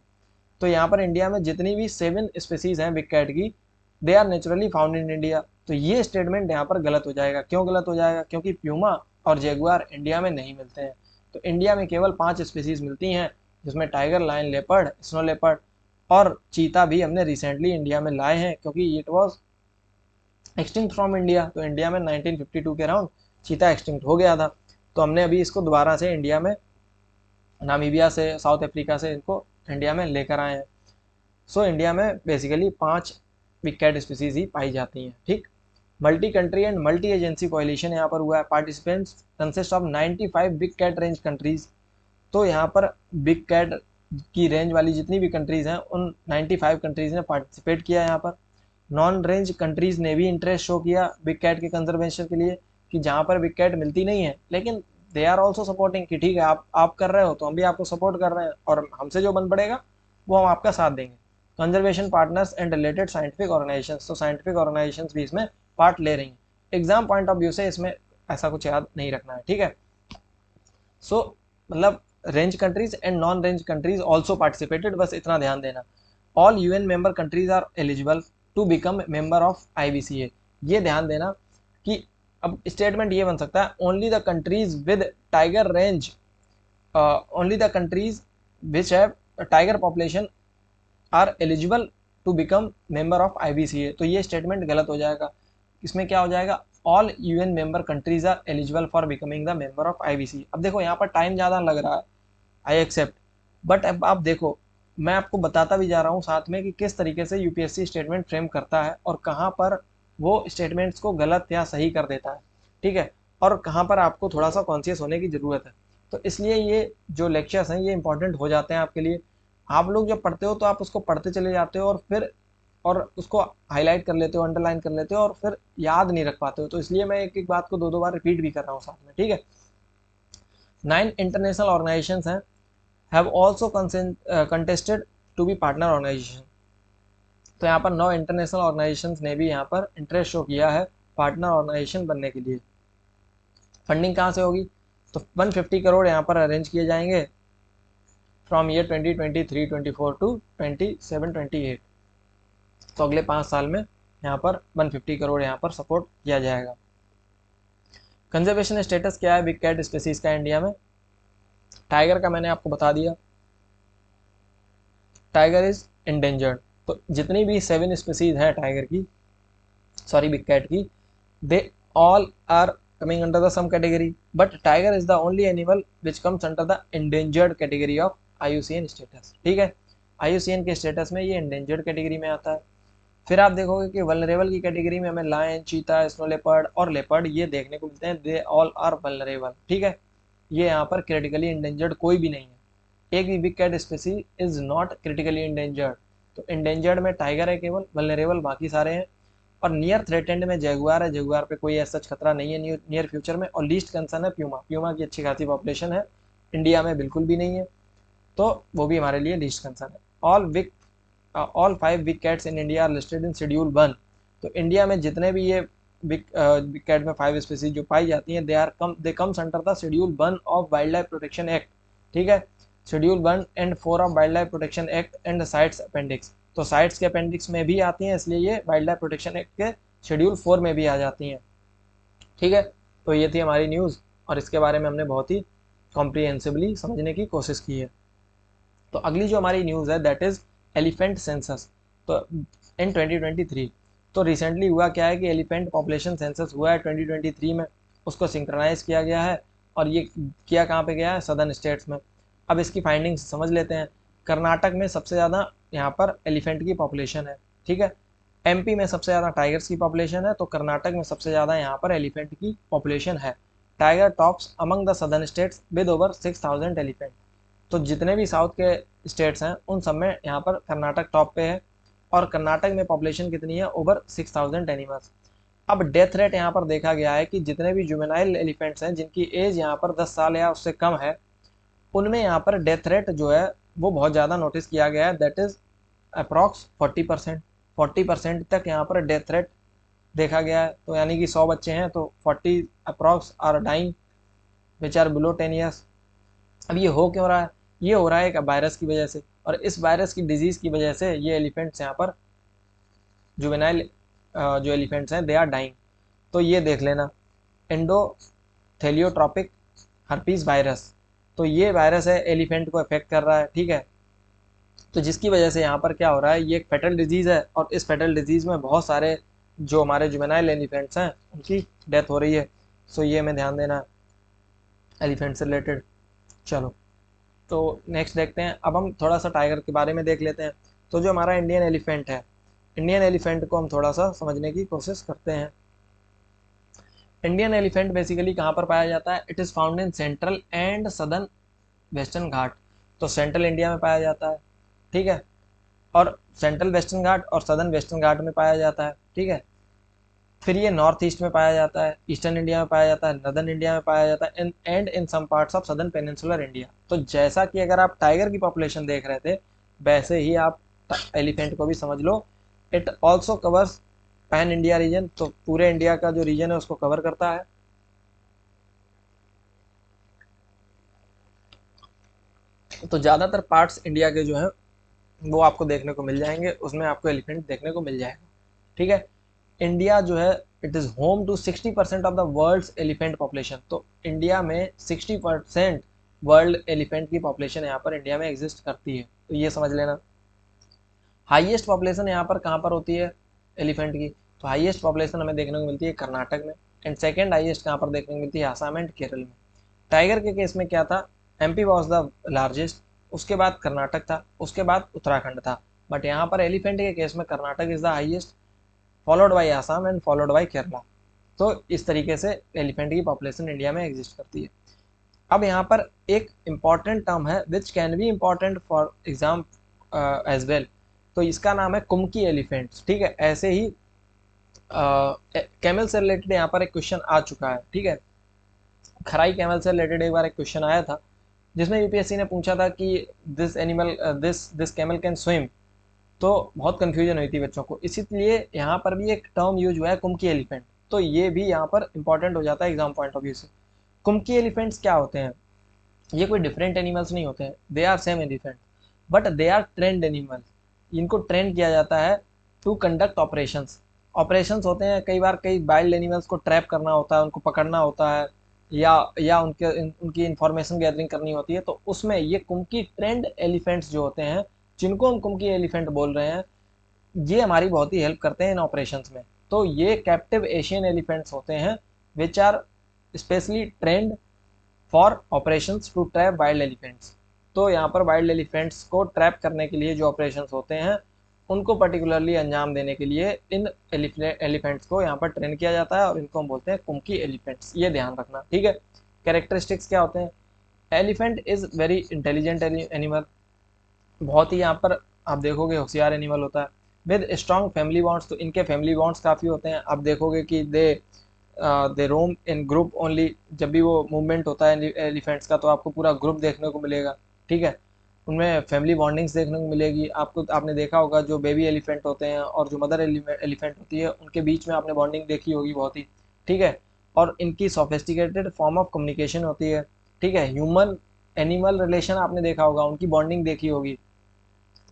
तो यहाँ पर इंडिया में जितनी भी 7 स्पीसीज हैं बिग कैट की, they are naturally found in India. तो ये स्टेटमेंट यहाँ पर गलत हो जाएगा। क्यों गलत हो जाएगा, क्योंकि प्यूमा और जैगुआर इंडिया में नहीं मिलते हैं। तो इंडिया में केवल 5 स्पीसीज मिलती हैं, जिसमें tiger, lion, leopard, snow leopard और चीता भी हमने रिसेंटली इंडिया में लाए हैं, क्योंकि it was extinct from India. तो इंडिया में 1952 के अराउंड चीता एक्सटिंक्ट हो गया था, तो हमने अभी इसको दोबारा से इंडिया में, नामीबिया से, साउथ अफ्रीका से इनको इंडिया में लेकर आए हैं। सो इंडिया में बेसिकली 5 बिग कैट स्पीसीज ही पाई जाती हैं। ठीक, multi country and multi agency coalition यहाँ पर हुआ है। Participants consist of 95 big cat range countries. तो यहाँ पर बिग कैट की रेंज वाली जितनी भी कंट्रीज हैं उन 95 कंट्रीज ने पार्टिसिपेट किया यहाँ पर। नॉन रेंज कंट्रीज ने भी इंटरेस्ट शो किया बिग कैट के कंजर्वेशन के लिए, कि जहाँ पर बिग कैट मिलती नहीं है लेकिन दे आर ऑल्सो सपोर्टिंग, कि ठीक है आप कर रहे हो तो हम भी आपको सपोर्ट कर रहे हैं और हमसे जो बन पड़ेगा वो हम आपका साथ देंगे। Conservation partners and related scientific organisations, तो साइंटिफिक ऑर्गेनाइजेशंस भी इसमें पार्ट ले रही हैं। एग्जाम पॉइंट ऑफ व्यू से इसमें ऐसा कुछ याद नहीं रखना है, ठीक है। सो मतलब range countries and non range countries also participated, बस इतना ध्यान देना। All UN member countries are eligible to become member of IBCA. ये ध्यान देना कि अब स्टेटमेंट ये बन सकता है, only the countries with tiger range, only the countries which have tiger population are eligible to become member of IBCA. तो ये स्टेटमेंट गलत हो जाएगा। इसमें क्या हो जाएगा, all UN member countries are eligible for becoming the member of IBC. अब देखो यहाँ पर टाइम ज़्यादा लग रहा है, आई एक्सेप्ट, बट अब आप देखो मैं आपको बताता भी जा रहा हूँ साथ में कि किस तरीके से यूपीएससी स्टेटमेंट फ्रेम करता है और कहाँ पर वो स्टेटमेंट्स को गलत या सही कर देता है, ठीक है, और कहाँ पर आपको थोड़ा सा कॉन्शियस होने की ज़रूरत है। तो इसलिए ये जो लेक्चर्स हैं ये इंपॉर्टेंट हो जाते हैं आपके लिए। आप लोग जब पढ़ते हो तो आप उसको पढ़ते चले जाते हो और फिर और उसको हाईलाइट कर लेते हो, अंडरलाइन कर लेते हो और फिर याद नहीं रख पाते हो। तो इसलिए मैं एक एक बात को 2-2 बार रिपीट भी कर रहा हूँ साथ में, ठीक है। 9 इंटरनेशनल ऑर्गेनाइजेशंस हैं have also contested to be partner organisation. तो यहाँ पर 9 इंटरनेशनल ऑर्गेनाइजेशंस ने भी यहाँ पर इंटरेस्ट शो किया है पार्टनर ऑर्गेनाइजेशन बनने के लिए। फंडिंग कहाँ से होगी, तो 150 करोड़ यहाँ पर अरेंज किए जाएंगे फ्रॉम ईयर 2023-24 टू 27-28। तो अगले 5 साल में यहाँ पर 150 करोड़ यहाँ पर सपोर्ट किया जाएगा। कंजर्वेशन स्टेटस क्या है बिग कैट स्पीसीज का इंडिया में। टाइगर का मैंने आपको बता दिया, टाइगर इज इंडेंजर्ड। तो जितनी भी 7 स्पीसीज है टाइगर की, सॉरी बिग कैट की, they all are coming under the some category, but tiger is the only animal which comes under the endangered category of IUCN status, ठीक है। IUCN के status में ये endangered कैटेगरी में आता है। फिर आप देखोगे कि वल्नरेबल की कैटेगरी में हमें लायन, चीता, स्नो लेपर्ड और लेपर्ड ये देखने को मिलते हैं, दे ऑल आर वल्नरेबल, ठीक है। ये यहाँ पर क्रिटिकली इंडेंजर्ड कोई भी नहीं है। एक भी big cat species is not critically endangered. तो इंडेंजर्ड में टाइगर है केवल, वल्नरेबल बाकी सारे हैं। और नियर थ्रेटेंड में जगुआर है, जगुआर पे कोई ऐसा खतरा नहीं है नियर फ्यूचर में। और लीस्ट कंसर्न है प्यूमा, प्यूमा की अच्छी खासी पॉपुलेशन है, इंडिया में बिल्कुल भी नहीं है, तो वो भी हमारे लिए लीस्ट कंसर्न है। All 5 big cats in India are listed in schedule 1। तो इंडिया में जितने भी ये बिग कैट में 5 स्पीसीज जो पाई जाती हैं they comes under the schedule 1 of wild life Protection act, ठीक है। Schedule 1 and 4 of wild life Protection act and sites appendix. तो साइट्स के अपेंडिक्स में भी आती हैं, इसलिए ये वाइल्ड लाइफ प्रोटेक्शन एक्ट के शेड्यूल 4 में भी आ जाती हैं, ठीक है। तो ये थी हमारी न्यूज़ और इसके बारे में हमने बहुत ही कॉम्प्रिहेंसिवली समझने की कोशिश की है। तो अगली जो हमारी न्यूज़ है दैट इज़ एलिफेंट सेंसस। तो इन 2023 तो रिसेंटली हुआ क्या है कि एलिफेंट पॉपुलेशन सेंसस हुआ है 2023 में, उसको सिंक्रोनाइज किया गया है और ये किया कहाँ पे गया है, सदर्न स्टेट्स में। अब इसकी फाइंडिंग्स समझ लेते हैं। कर्नाटक में सबसे ज़्यादा यहाँ पर एलिफेंट की पॉपुलेशन है, ठीक है। एमपी में सबसे ज़्यादा टाइगर्स की पॉपुलेशन है, तो कर्नाटक में सबसे ज़्यादा यहाँ पर एलिफेंट की पॉपुलेशन है। Tiger tops among the southern states with over 6000 elephant. तो जितने भी साउथ के स्टेट्स हैं उन सब में यहाँ पर कर्नाटक टॉप पे है और कर्नाटक में पॉपुलेशन कितनी है, ओवर 6000 एनिमल्स। अब डेथ रेट यहाँ पर देखा गया है कि जितने भी जुवेनाइल एलिफेंट्स हैं जिनकी एज यहाँ पर 10 साल या उससे कम है, उनमें यहाँ पर डेथ रेट जो है वो बहुत ज़्यादा नोटिस किया गया है, दैट इज़ अप्रॉक्स 40% तक यहाँ पर डेथ रेट देखा गया है। तो यानी कि 100 बच्चे हैं तो 40 approx are dying which are below 10 years. अब ये हो क्यों रहा है, ये हो रहा है एक वायरस की वजह से, और इस वायरस की डिजीज़ की वजह से ये एलिफेंट्स यहाँ पर जुवेनाइल जो एलिफेंट्स हैं दे आर डाइंग। तो ये देख लेना, एंडोथेलियोट्रॉपिक हर्पीज वायरस, तो ये वायरस है एलिफेंट को अफेक्ट कर रहा है, ठीक है। तो जिसकी वजह से यहाँ पर क्या हो रहा है, ये एक फेटल डिजीज़ है और इस फेटल डिजीज़ में बहुत सारे जो हमारे जुवेनाइल एलिफेंट्स हैं उनकी डेथ हो रही है। सो ये हमें ध्यान देना एलिफेंट से रिलेटेड। चलो तो नेक्स्ट देखते हैं, अब हम थोड़ा सा टाइगर के बारे में देख लेते हैं। तो जो हमारा इंडियन एलिफेंट है, इंडियन एलिफेंट को हम थोड़ा सा समझने की कोशिश करते हैं। इंडियन एलिफेंट बेसिकली कहाँ पर पाया जाता है? It is found in central and southern western Ghat. तो सेंट्रल इंडिया में पाया जाता है, ठीक है, और सेंट्रल वेस्टर्न घाट और सदर्न वेस्टर्न घाट में पाया जाता है, ठीक है। फिर ये नॉर्थ ईस्ट में पाया जाता है, ईस्टर्न इंडिया में पाया जाता है, नदर्न इंडिया में पाया जाता है, and in some parts of southern peninsular India. तो जैसा कि अगर आप टाइगर की पॉपुलेशन देख रहे थे, वैसे ही आप एलिफेंट को भी समझ लो। It also covers pan India region, तो पूरे इंडिया का जो रीजन है उसको कवर करता है। तो ज़्यादातर पार्ट्स इंडिया के जो हैं वो आपको देखने को मिल जाएंगे, उसमें आपको एलिफेंट देखने को मिल जाएगा, ठीक है। इंडिया जो है it is home to 60% of the world's elephant population. तो इंडिया में 60% वर्ल्ड एलिफेंट की पॉपुलेशन यहाँ पर इंडिया में एग्जिस्ट करती है, तो ये समझ लेना। हाईएस्ट पॉपुलेशन यहाँ पर कहाँ पर होती है एलिफेंट की? तो हाईएस्ट पॉपुलेशन हमें देखने को मिलती है कर्नाटक में, एंड सेकेंड हाईएस्ट कहाँ पर देखने को मिलती है? आसाम एंड केरल में। टाइगर के केस में क्या था? एमपी वॉज द लार्जेस्ट, उसके बाद कर्नाटक था, उसके बाद उत्तराखंड था। बट यहाँ पर एलिफेंट के केस में Karnataka is the highest, followed by Assam and followed by Kerala. तो इस तरीके से एलिफेंट की पॉपुलेशन इंडिया में एग्जिस्ट करती है। अब यहाँ पर एक इम्पॉर्टेंट टर्म है which can be important for exam as well, तो इसका नाम है कुमकी एलिफेंट्स, ठीक है। ऐसे ही कैमल से रिलेटेड यहाँ पर एक क्वेश्चन आ चुका है, ठीक है। खराई कैमल से रिलेटेड एक बार एक क्वेश्चन आया था जिसमें यूपीएससी ने पूछा था कि this animal this camel can swim. तो बहुत कन्फ्यूजन हुई थी बच्चों को, इसीलिए यहाँ पर भी एक टर्म यूज हुआ है कुमकी एलिफेंट। तो ये भी यहाँ पर इंपॉर्टेंट हो जाता है एग्जाम पॉइंट ऑफ व्यू से। कुमकी एलिफेंट्स क्या होते हैं? ये कोई डिफरेंट एनिमल्स नहीं होते हैं, they are same elephant but they are trained animal. इनको ट्रेन किया जाता है टू कंडक्ट ऑपरेशंस। ऑपरेशंस होते हैं कई बार, कई वाइल्ड एनिमल्स को ट्रैप करना होता है, उनको पकड़ना होता है, या उनकी इंफॉर्मेशन गैदरिंग करनी होती है। तो उसमें ये कुमकी ट्रेंड एलिफेंट्स जो होते हैं, जिनको हम कुमकी एलिफेंट बोल रहे हैं, ये हमारी बहुत ही हेल्प करते हैं इन ऑपरेशंस में। तो ये कैप्टिव एशियन एलिफेंट्स होते हैं which are specially trained for operations to trap wild elephants. तो यहाँ पर वाइल्ड एलिफेंट्स को ट्रैप करने के लिए जो ऑपरेशंस होते हैं, उनको पर्टिकुलरली अंजाम देने के लिए इन एलिफेंट्स को यहाँ पर ट्रेन किया जाता है, और इनको हम बोलते हैं कुमकी एलिफेंट्स। ये ध्यान रखना, ठीक है। कैरेक्टरिस्टिक्स क्या होते हैं? Elephant is very intelligent animal, बहुत ही यहाँ पर आप देखोगे होशियार एनिमल होता है। विद स्ट्रॉन्ग फैमिली बॉन्ड्स, तो इनके फैमिली बॉन्ड्स काफ़ी होते हैं। आप देखोगे कि दे रोम इन ग्रुप ओनली। जब भी वो मूवमेंट होता है एलिफेंट्स का, तो आपको पूरा ग्रुप देखने को मिलेगा, ठीक है। उनमें फैमिली बॉन्डिंग्स देखने को मिलेगी आपको। आपने देखा होगा जो बेबी एलिफेंट होते हैं और जो मदर एलिफेंट होती है, उनके बीच में आपने बॉन्डिंग देखी होगी बहुत ही, ठीक है। और इनकी सोफिस्टिकेटेड फॉर्म ऑफ कम्युनिकेशन होती है, ठीक है। ह्यूमन एनिमल रिलेशन आपने देखा होगा, उनकी बॉन्डिंग देखी होगी।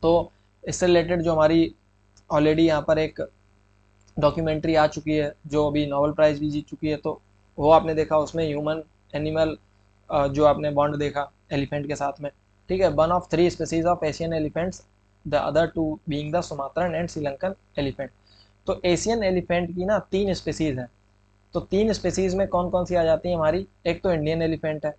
तो इससे रिलेटेड जो हमारी ऑलरेडी यहाँ पर एक डॉक्यूमेंट्री आ चुकी है जो अभी नोबेल प्राइज़ भी जीत चुकी है, तो वो आपने देखा, उसमें ह्यूमन एनिमल जो आपने बॉन्ड देखा एलिफेंट के साथ में, ठीक है। One of 3 species of Asian elephants, the other 2 being the Sumatran and Sri Lankan elephant. तो एशियन एलिफेंट की ना 3 स्पीसीज हैं। तो 3 स्पीसीज में कौन कौन सी आ जाती है हमारी? एक तो इंडियन एलिफेंट है,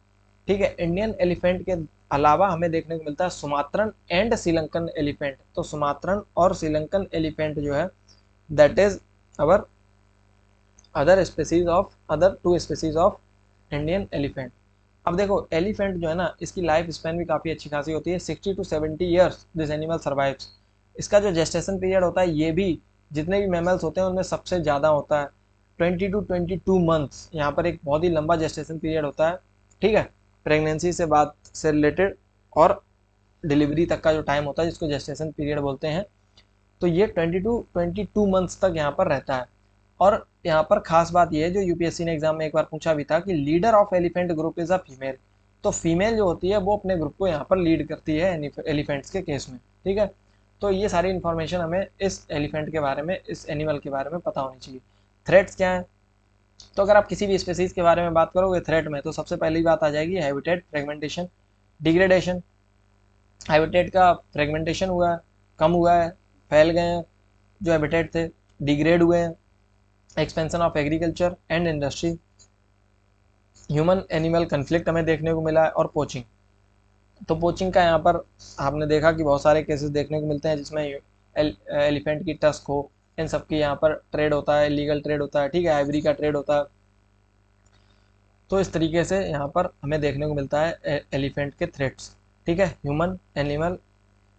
ठीक है। इंडियन एलिफेंट के अलावा हमें देखने को मिलता है सुमात्रन एंड श्रीलंकन एलिफेंट। तो सुमात्रन और श्रीलंकन एलिफेंट जो है, that is our other species of, other 2 species of Indian elephant. अब देखो एलिफेंट जो है ना, इसकी लाइफ स्पैन भी काफ़ी अच्छी खासी होती है, 60 to 70 years this animal survives. इसका जो जेस्टेशन पीरियड होता है, ये भी जितने भी मैमल्स होते हैं उनमें सबसे ज़्यादा होता है, 20 to 22 मंथ्स। यहाँ पर एक बहुत ही लंबा जेस्टेशन पीरियड होता है, ठीक है। प्रेगनेंसी से बात से रिलेटेड और डिलीवरी तक का जो टाइम होता है, जिसको जेस्टेशन पीरियड बोलते हैं, तो ये 22 मंथ्स तक यहाँ पर रहता है। और यहाँ पर खास बात ये है, जो यूपीएससी ने एग्जाम में एक बार पूछा भी था, कि leader of elephant group is a female. तो फीमेल जो होती है वो अपने ग्रुप को यहाँ पर लीड करती है एलिफेंट्स के केस में, ठीक है। तो ये सारी इन्फॉर्मेशन हमें इस एलिफेंट के बारे में, इस एनिमल के बारे में पता होनी चाहिए। थ्रेट्स क्या है? तो अगर आप किसी भी स्पेसीज के बारे में बात करोगे थ्रेट में, तो सबसे पहली बात आ जाएगी हैबिटेट फ्रेगमेंटेशन, डिग्रेडेशन। हैबिटेट का फ्रेगमेंटेशन हुआ है, कम हुआ है, फैल गए हैं जो हैबिटेट थे, डिग्रेड हुए हैं, expansion of agriculture and industry, human animal conflict हमें देखने को मिला है, और पोचिंग। तो पोचिंग का यहाँ पर आपने देखा कि बहुत सारे केसेस देखने को मिलते हैं जिसमें एलिफेंट की टस्क हो, इन सब की यहाँ पर ट्रेड होता है, लीगल ट्रेड होता है, ठीक है, आइवरी का ट्रेड होता है। तो इस तरीके से यहाँ पर हमें देखने को मिलता है एलिफेंट के थ्रेट्स, ठीक है। ह्यूमन एनिमल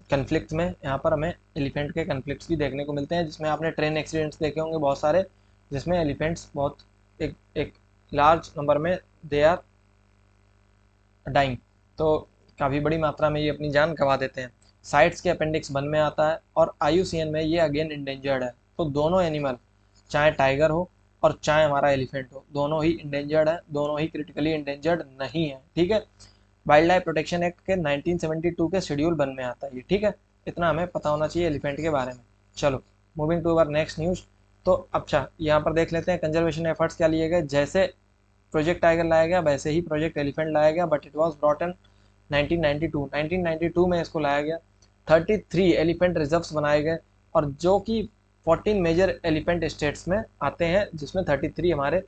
कन्फ्लिक्ट में यहाँ पर हमें एलिफेंट के कन्फ्लिक्ट्स भी देखने को मिलते हैं, जिसमें आपने ट्रेन एक्सीडेंट्स देखे होंगे बहुत सारे, जिसमें एलिफेंट्स बहुत एक लार्ज नंबर में दे आर डाइंग, तो काफ़ी बड़ी मात्रा में ये अपनी जान गंवा देते हैं। साइट्स के अपेंडिक्स 1 में आता है, और IUCN में ये अगेन इंडेंजर्ड है। तो दोनों एनिमल, चाहे टाइगर हो और चाहे हमारा एलिफेंट हो, दोनों ही इंडेंजर्ड है, दोनों ही क्रिटिकली इंडेंजर्ड नहीं है, ठीक है। वाइल्ड लाइफ प्रोटेक्शन एक्ट के 1972 के शेड्यूल 1 में आता है ये, ठीक है। इतना हमें पता होना चाहिए एलिफेंट के बारे में। चलो moving to our next news. तो अच्छा यहाँ पर देख लेते हैं कंजर्वेशन एफर्ट्स क्या लिए गए। जैसे प्रोजेक्ट टाइगर लाया गया वैसे ही प्रोजेक्ट एलिफेंट लाया गया, but it was brought in 1992 में इसको लाया गया। 33 एलिफेंट रिजर्व्स बनाए गए, और जो कि 14 मेजर एलिफेंट स्टेट्स में आते हैं, जिसमें 33 हमारे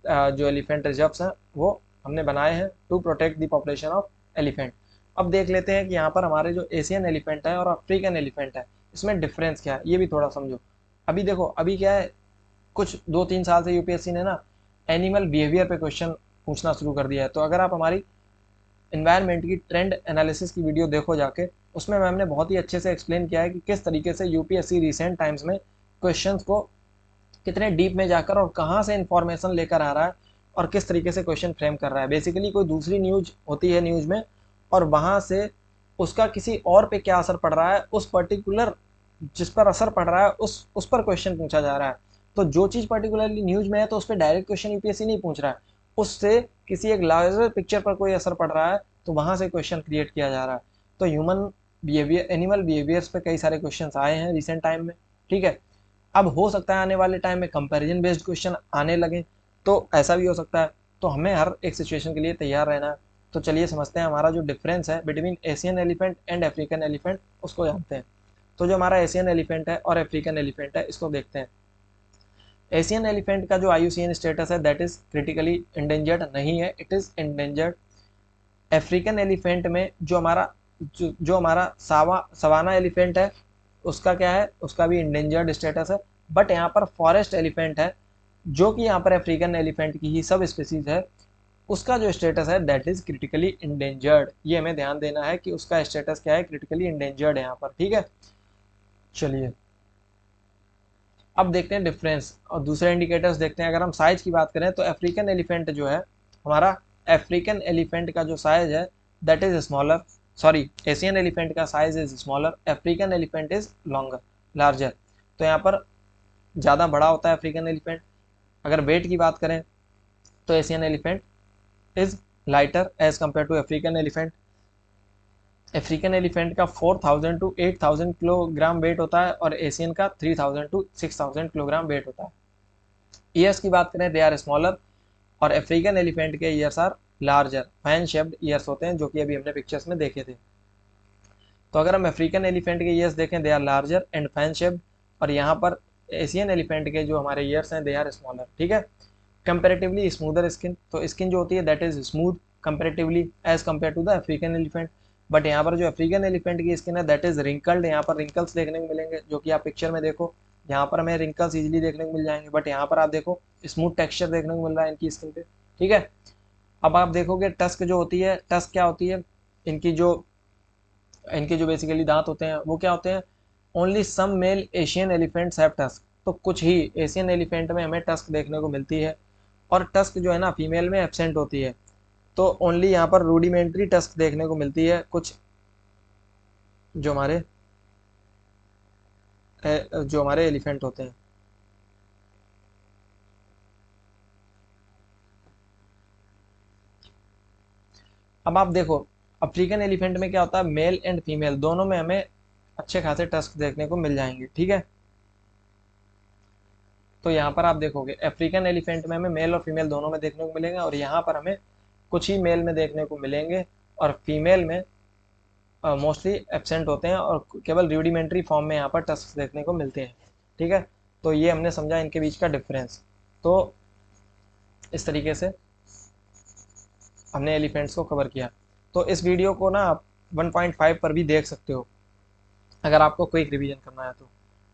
जो एलिफेंट रिजर्व्स हैं वो हमने बनाए हैं to protect the population of elephant. अब देख लेते हैं कि यहाँ पर हमारे जो एशियन एलिफेंट है और अफ्रीकन एलिफेंट है, इसमें डिफरेंस क्या है ये भी थोड़ा समझो। अभी देखो, अभी क्या है, कुछ 2-3 साल से यूपीएससी ने ना एनिमल बिहेवियर पे क्वेश्चन पूछना शुरू कर दिया है। तो अगर आप हमारी इन्वायरमेंट की ट्रेंड एनालिसिस की वीडियो देखो जाके, उसमें मैम ने बहुत ही अच्छे से एक्सप्लेन किया है कि किस तरीके से यूपीएससी रिसेंट टाइम्स में क्वेश्चंस को कितने डीप में जाकर और कहाँ से इंफॉर्मेशन लेकर आ रहा है, और किस तरीके से क्वेश्चन फ्रेम कर रहा है। बेसिकली कोई दूसरी न्यूज होती है न्यूज में, और वहाँ से उसका किसी और पे क्या असर पड़ रहा है, उस पर्टिकुलर जिस पर असर पड़ रहा है उस पर क्वेश्चन पूछा जा रहा है। तो जो चीज़ पर्टिकुलरली न्यूज में है तो उस पर डायरेक्ट क्वेश्चन यूपीएससी नहीं पूछ रहा है, उससे किसी एक लार्जर पिक्चर पर कोई असर पड़ रहा है तो वहाँ से क्वेश्चन क्रिएट किया जा रहा है। तो ह्यूमन बिहेवियर, एनिमल बिहेवियर्स पे कई सारे क्वेश्चन आए हैं रिसेंट टाइम में, ठीक है। अब हो सकता है आने वाले टाइम में कंपैरिजन बेस्ड क्वेश्चन आने लगे, तो ऐसा भी हो सकता है। तो हमें हर एक सिचुएशन के लिए तैयार रहना है। तो चलिए समझते हैं हमारा जो डिफरेंस है between Asian elephant and African elephant, उसको जानते हैं। तो जो हमारा एशियन एलिफेंट है और अफ्रीकन एलिफेंट है, इसको देखते हैं। एशियन एलिफेंट का जो IUCN स्टेटस है दैट इज क्रिटिकली इंडेंजर्ड नहीं है, it is endangered. African elephant में जो हमारा सवाना एलिफेंट है, उसका क्या है, उसका भी इंडेंजर्ड स्टेटस है। बट यहाँ पर फॉरेस्ट एलिफेंट है, जो कि यहाँ पर अफ्रीकन एलिफेंट की ही सब स्पीसीज है, उसका जो स्टेटस है दैट इज क्रिटिकली इंडेंजर्ड। ये हमें ध्यान देना है कि उसका स्टेटस क्या है, क्रिटिकली इंडेंजर्ड है यहाँ पर, ठीक है। चलिए अब देखते हैं डिफरेंस और दूसरे इंडिकेटर्स देखते हैं। अगर हम साइज की बात करें तो अफ्रीकन एलिफेंट जो है हमारा, अफ्रीकन एलिफेंट का जो साइज है that is smaller, sorry Asian elephant का size is smaller, African elephant is longer, larger. तो यहाँ पर ज़्यादा बड़ा होता है अफ्रीकन एलिफेंट। अगर वेट की बात करें तो Asian elephant is lighter as compare to African elephant. African elephant का 4000 टू 8000 किलोग्राम वेट होता है, और एशियन का 3000 टू 6000 किलोग्राम वेट होता है। ईयर्स की बात करें दे आर स्मॉलर, और अफ्रीकन एलिफेंट के ears are larger, fan shaped ears होते हैं, जो कि अभी हमने पिक्चर्स में देखे थे। तो अगर हम अफ्रीकन एलिफेंट के ईयर्स देखें they are larger and fan shaped, और यहाँ पर एशियन एलिफेंट के जो हमारे ईयर्स हैं दे आर स्मॉलर, ठीक है। कंपेरेटिवली स्मूदर स्किन, तो स्किन जो होती है that is smooth comparatively as compare to the African elephant. But यहाँ पर जो अफ्रीकन एलिफेंट की स्किन है दैट इज रिंकल्ड, यहाँ पर रिंकल्स देखने को मिलेंगे, जो कि आप पिक्चर में देखो, यहाँ पर हमें रिंकल्स इजीली देखने को मिल जाएंगे, बट यहाँ पर आप देखो स्मूथ टेक्सचर देखने को मिल रहा है इनकी स्किन पे, ठीक है। अब आप देखोगे टस्क जो होती है, टस्क क्या होती है, इनकी जो बेसिकली दांत होते हैं वो क्या होते हैं, only some male Asian elephants have tusk. तो कुछ ही एशियन एलिफेंट में हमें टस्क देखने को मिलती है, और टस्क जो है ना फीमेल में एब्सेंट होती है। तो ओनली यहाँ पर रूडिमेंट्री टस्क देखने को मिलती है कुछ जो हमारे एलिफेंट होते हैं। अब आप देखो अफ्रीकन एलिफेंट में क्या होता है, मेल एंड फीमेल दोनों में हमें अच्छे खासे टस्क देखने को मिल जाएंगे, ठीक है। तो यहाँ पर आप देखोगे अफ्रीकन एलिफेंट में हमें मेल और फीमेल दोनों में देखने को मिलेंगे, और यहाँ पर हमें कुछ ही मेल में देखने को मिलेंगे, और फीमेल में मोस्टली एब्सेंट होते हैं, और केवल रूडिमेंट्री फॉर्म में यहाँ पर टस्क देखने को मिलते हैं, ठीक है। तो ये हमने समझा इनके बीच का डिफरेंस। तो इस तरीके से हमने एलिफेंट्स को कवर किया। तो इस वीडियो को ना आप 1.5 पर भी देख सकते हो अगर आपको क्विक रिवीजन करना है तो।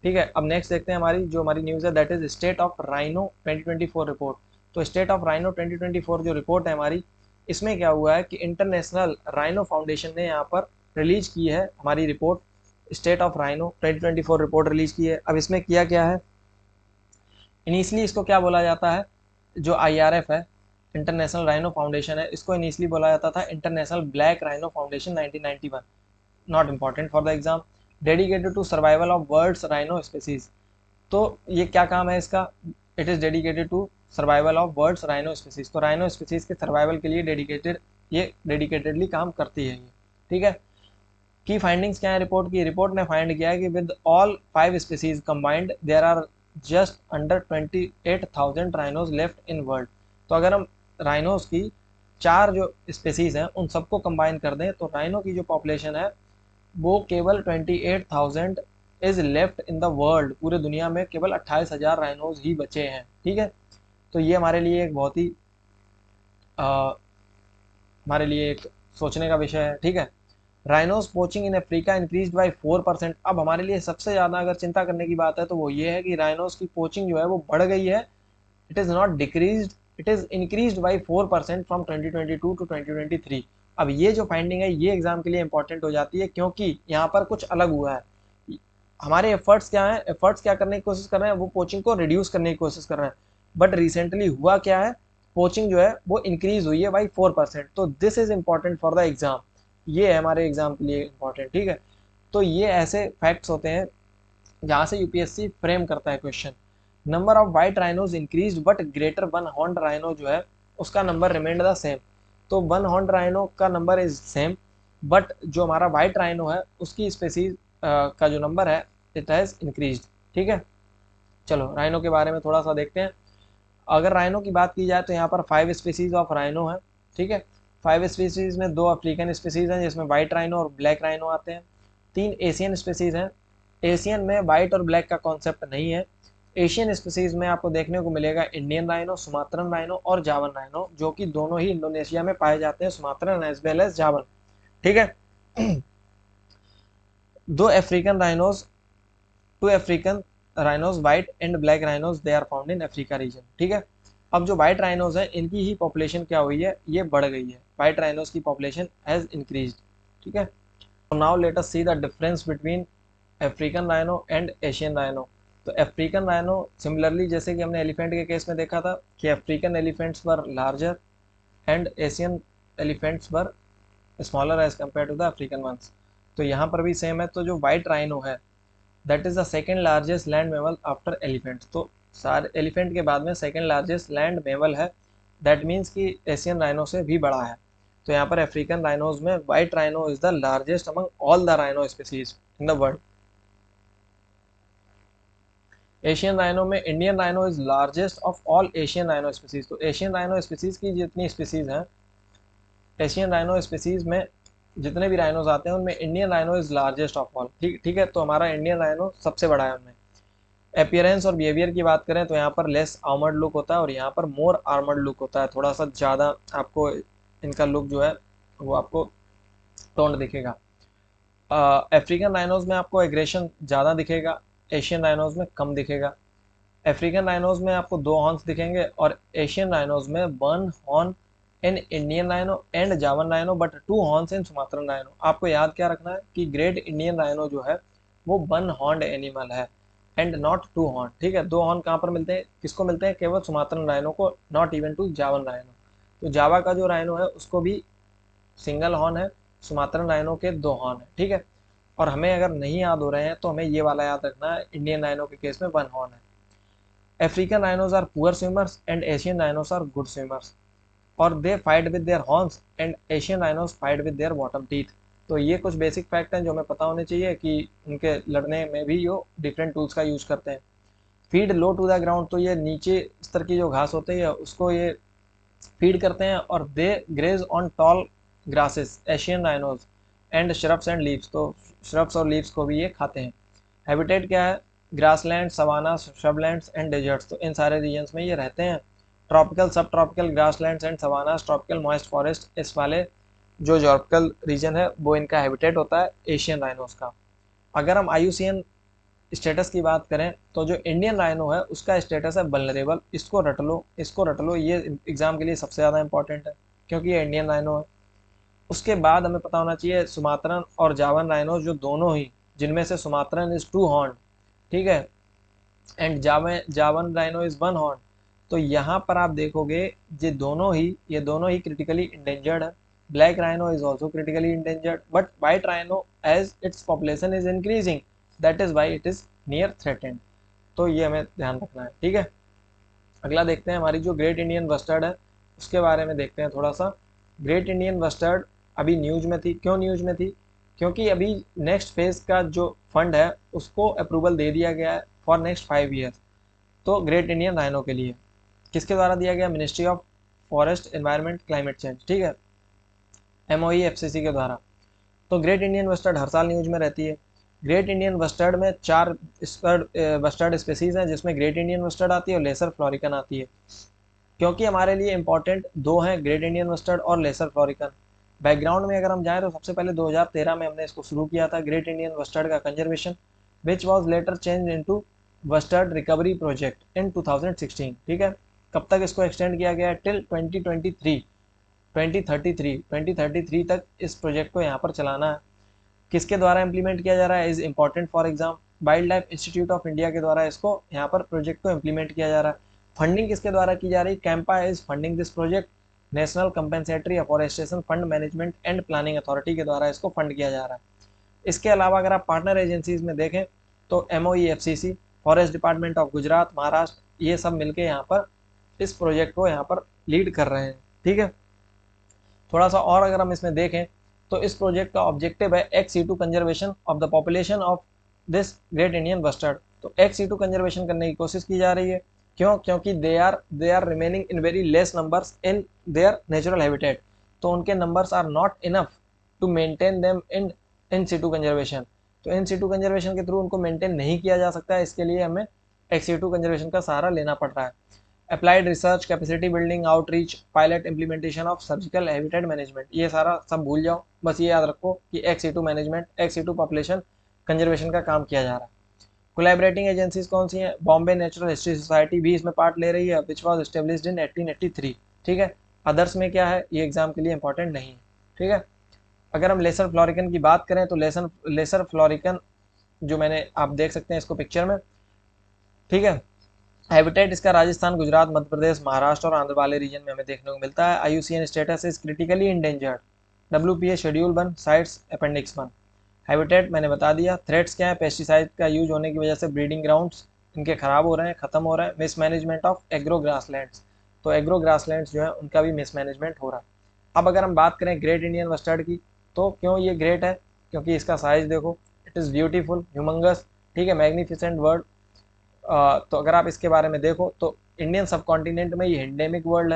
ठीक है, अब नेक्स्ट देखते हैं हमारी न्यूज़ है, that is state of rhino 2024 report. तो स्टेट ऑफ राइनो 2024 जो रिपोर्ट है हमारी, इसमें क्या हुआ है कि इंटरनेशनल राइनो फाउंडेशन ने यहाँ पर रिलीज की है हमारी report. State of rhino 2024 report release की है। अब इसमें किया क्या है, इनिशियली इसको क्या बोला जाता है, जो IRF है, इंटरनेशनल राइनो फाउंडेशन है, इसको इनिशियली बोला जाता था international black rhino foundation 1991, not important for the exam. Dedicated to survival of world's rhino species. तो ये क्या काम है इसका, it is dedicated to survival of world's rhino species. तो राइनो स्पीसीज के सर्वाइवल के लिए डेडिकेटेडली काम करती है ये। ठीक है, की फाइंडिंग्स क्या है रिपोर्ट की, रिपोर्ट ने फाइंड किया है कि with all 5 species combined there are just under 28,000 rhinos left in world. तो अगर हम राइनोज की 4 जो स्पीसीज हैं उन सबको कंबाइन कर दें तो राइनो की जो पॉपुलेशन है वो केवल 28,000 is left in the world. पूरे दुनिया में केवल 28,000 राइनोज ही बचे हैं। ठीक है, तो ये हमारे लिए एक बहुत ही हमारे लिए एक सोचने का विषय है। ठीक है, rhinos poaching in Africa increased by 4%। अब हमारे लिए सबसे ज़्यादा अगर चिंता करने की बात है तो वो ये है कि राइनोज की पोचिंग जो है वो बढ़ गई है। It is not decreased, it is increased by 4% from 2022 to 2023। अब ये जो फाइंडिंग है ये एग्जाम के लिए इंपॉर्टेंट हो जाती है क्योंकि यहाँ पर कुछ अलग हुआ है। हमारे एफर्ट्स क्या हैं, एफर्ट्स क्या करने की कोशिश कर रहे हैं, वो पोचिंग को रिड्यूस करने की कोशिश कर रहे हैं। बट रिसेंटली हुआ क्या है, पोचिंग जो है वो इंक्रीज हुई है बाई 4%। तो this is important for the exam, ये है हमारे एग्जाम के लिए इम्पॉर्टेंट। ठीक है, तो ये ऐसे फैक्ट्स होते हैं जहाँ से यूपीएससी फ्रेम करता है question. Number of white rhinos increase but greater one horn rhino जो है उसका नंबर रिमेंड द सेम। तो वन हॉर्न राइनो का नंबर इज सेम, बट जो हमारा वाइट राइनो है उसकी स्पेसीज का जो नंबर है इट हैज़ इंक्रीज। ठीक है, चलो राइनो के बारे में थोड़ा सा देखते हैं। अगर राइनो की बात की जाए तो यहाँ पर 5 स्पीसीज ऑफ राइनो है। ठीक है, 5 स्पीसीज में 2 अफ्रीकन स्पीसीज हैं जिसमें वाइट राइनो और ब्लैक राइनो आते हैं। 3 एशियन स्पीसीज हैं। एशियन में वाइट और ब्लैक का कॉन्सेप्ट नहीं है। एशियन स्पीसीज में आपको देखने को मिलेगा इंडियन राइनो, सुमात्रन राइनो और जावन राइनो, जो कि दोनों ही इंडोनेशिया में पाए जाते हैं, सुमात्रन एज वेल एज जावन। ठीक है, 2 African rhinos, 2 African rhinos white and black rhinos they are found in Africa region. ठीक है, अब जो वाइट राइनोज है इनकी ही पॉपुलेशन क्या हुई है, ये बढ़ गई है। वाइट राइनोज की पॉपुलेशन हैज इंक्रीज्ड। ठीक है, तो now let us see the difference between African rhino and Asian rhino. तो अफ्रीकन राइनो सिमिलरली जैसे कि हमने एलिफेंट के केस में देखा था कि African elephants were larger and Asian elephants were smaller as compare to the African ones. तो यहाँ पर भी सेम है। तो जो वाइट राइनो है that is the second largest land mammal after elephant. तो सारे एलिफेंट के बाद में सेकेंड लार्जेस्ट लैंड मेमल है। दैट मीन्स कि एशियन राइनो से भी बड़ा है। तो यहाँ पर अफ्रीकन राइनोज में white rhino is the largest among all the rhino species in the world. Asian rhino में Indian rhino is largest of all Asian rhino species. तो एशियन राइनो स्पीसीज की जितनी स्पीसीज हैं, एशियन राइनो स्पीसीज में जितने भी rhinos आते हैं उनमें Indian rhino is largest of all. ठीक है, तो हमारा इंडियन राइनो सबसे बड़ा है उनमें। अपीयरेंस और बिहेवियर की बात करें तो यहाँ पर लेस आर्मर्ड लुक होता है और यहाँ पर मोर आर्मर्ड लुक होता है। थोड़ा सा ज़्यादा आपको इनका लुक जो है वो आपको टोन्ड दिखेगा। अफ्रीकन राइनोज में आपको एग्रेशन ज़्यादा दिखेगा, एशियन राइनोज में कम दिखेगा। अफ्रीकन राइनोज में आपको 2 हॉर्न्स दिखेंगे और एशियन राइनोज में 1 horn in Indian rhino and Javan rhino but 2 horns in Sumatran rhino. आपको याद क्या रखना है कि ग्रेट इंडियन राइनो जो है वो 1 हॉर्न्ड एनिमल है एंड नॉट 2 हॉर्न। ठीक है, 2 हॉर्न कहाँ पर मिलते हैं, किसको मिलते हैं, केवल सुमात्रन राइनो को, नॉट इवन टू जावन राइनो। तो जावा का जो राइनो है उसको भी सिंगल हॉर्न है, सुमात्रन राइनो के 2 हॉर्न है। ठीक है, और हमें अगर नहीं याद हो रहे हैं तो हमें ये वाला याद रखना है, इंडियन राइनो के केस में 1 हॉर्न है। African rhinos are poor swimmers and Asian rhinos are good swimmers और they fight with their horns and Asian rhinos fight with their bottom teeth. तो ये कुछ बेसिक फैक्ट हैं जो हमें पता होने चाहिए कि उनके लड़ने में भी ये डिफरेंट टूल्स का यूज करते हैं। Feed low to the ground, तो ये नीचे स्तर की जो घास होती है उसको ये फीड करते हैं और they graze on tall grasses Asian rhinos and shrubs and leaves. तो श्रब्स और लीव्स को भी ये खाते हैं। हैबिटेट क्या है, grassland, savanna, shrublands and deserts. तो इन सारे रीजन्स में ये रहते हैं। Tropical subtropical grasslands and savannas, tropical moist forest, इस वाले जो जॉर्पिकल रीजन है वो इनका हैबिटेट होता है एशियन राइनोस का। अगर हम IUCN स्टेटस की बात करें तो जो इंडियन राइनो है उसका स्टेटस है वल्नरेबल। इसको रट लो, इसको रट लो, ये एग्जाम के लिए सबसे ज़्यादा इंपॉर्टेंट है क्योंकि ये इंडियन राइनो है। उसके बाद हमें पता होना चाहिए सुमात्रन और जावन राइनो, जो दोनों ही, जिनमें से सुमात्रन इज 2 हॉर्न, ठीक है, and Javan rhino is 1 horn. तो यहाँ पर आप देखोगे ये दोनों ही क्रिटिकली इंडेंजर्ड है। Black rhino is also critically endangered, but white rhino as its population is increasing, that is why it is near threatened. तो ये हमें ध्यान रखना है, ठीक है। अगला देखते हैं हमारी जो ग्रेट इंडियन बस्टर्ड है उसके बारे में देखते हैं थोड़ा सा। ग्रेट इंडियन बस्टर्ड अभी न्यूज में थी। क्यों न्यूज में थी? क्योंकि अभी नेक्स्ट फेज का जो फंड है उसको अप्रूवल दे दिया गया है फॉर नेक्स्ट 5 ईयर्स। तो ग्रेट इंडियन राइनो के लिए किसके द्वारा दिया गया? Ministry of forest environment climate change, ठीक है, MOE FCC के द्वारा। तो ग्रेट इंडियन बस्टर्ड हर साल न्यूज में रहती है। ग्रेट इंडियन बस्टर्ड में 4 बस्टर्ड स्पेसीज हैं, जिसमें ग्रेट इंडियन बस्टर्ड आती है और लेसर फ्लोरिकन आती है। क्योंकि हमारे लिए इंपॉर्टेंट 2 हैं, ग्रेट इंडियन बस्टर्ड और लेसर फ्लोरिकन। बैकग्राउंड में अगर हम जाएं तो सबसे पहले 2013 में हमने इसको शुरू किया था, ग्रेट इंडियन बस्टर्ड का conservation, which was later change into bustard recovery project in 2016, ठीक है। कब तक इसको एक्सटेंड किया गया है? टिल 2033 तक इस प्रोजेक्ट को यहाँ पर चलाना है। किसके द्वारा इम्प्लीमेंट किया जा रहा है? Is important for exam, wild life institute of India के द्वारा इसको यहाँ पर प्रोजेक्ट को इम्प्लीमेंट किया जा रहा है। फंडिंग किसके द्वारा की जा रही है? Campa is funding this project, national compensatory afforestation fund management and planning authority के द्वारा इसको फंड किया जा रहा है। इसके अलावा अगर आप पार्टनर एजेंसीज में देखें तो MOE FCC, forest department of Gujarat, Maharashtra, ये सब मिलके यहाँ पर इस प्रोजेक्ट को यहाँ पर लीड कर रहे हैं, ठीक है। थोड़ा सा और अगर हम इसमें देखें तो इस प्रोजेक्ट का ऑब्जेक्टिव है ex-situ conservation of the population of this great Indian bustard. तो ex-situ कंजर्वेशन करने की कोशिश की जा रही है। क्यों? क्योंकि they are remaining in very less numbers in their natural habitat. तो उनके numbers are not enough to maintain them in situ conservation. तो इन सिटू कंजर्वेशन के थ्रू उनको मेंटेन नहीं किया जा सकता है, इसके लिए हमें ex-situ कंजर्वेशन का सहारा लेना पड़ रहा है। Applied research, capacity building, outreach, pilot implementation of surgical habitat management, ये सारा सब भूल जाओ, बस ये याद रखो कि ex-situ management, ex-situ population conservation का काम किया जा रहा है। कोलैबोरेटिंग एजेंसीज कौन सी हैं? बॉम्बे नेचुरल हिस्ट्री सोसाइटी भी इसमें पार्ट ले रही है, विच वॉज एस्टेब्लिश्ड इन 1883, ठीक है। अदर्स में क्या है, ये एग्जाम के लिए इंपॉर्टेंट नहीं है, ठीक है। अगर हम लेसर फ्लोरिकन की बात करें तो लेसर फ्लोरिकन जो मैंने, आप देख सकते हैं इसको पिक्चर में, ठीक है। हैबिटेट इसका राजस्थान, गुजरात, मध्य प्रदेश, महाराष्ट्र और आंध्र वाले रीजन में हमें देखने को मिलता है। IUCN status is critically endangered, WPA schedule 1 sites appendix 1। Habitat मैंने बता दिया। थ्रेट्स क्या है? पेस्टिसाइड का यूज होने की वजह से ब्रीडिंग ग्राउंड्स इनके खराब हो रहे हैं, खत्म हो रहे हैं। मिसमैनेजमेंट ऑफ एग्रो ग्रासलैंड्स, तो एग्रो ग्रासलैंड्स जो है उनका भी मिसमैनेजमेंट हो रहा है। अब अगर हम बात करें ग्रेट इंडियन बस्टर्ड की, तो क्यों ये ग्रेट है? क्योंकि इसका साइज देखो, इट इज़ ब्यूटीफुल, ह्यूमंगस, ठीक है, मैग्निफिसेंट वर्ड। तो अगर आप इसके बारे में देखो तो इंडियन सब कॉन्टिनेंट में ये एंडेमिक वर्ड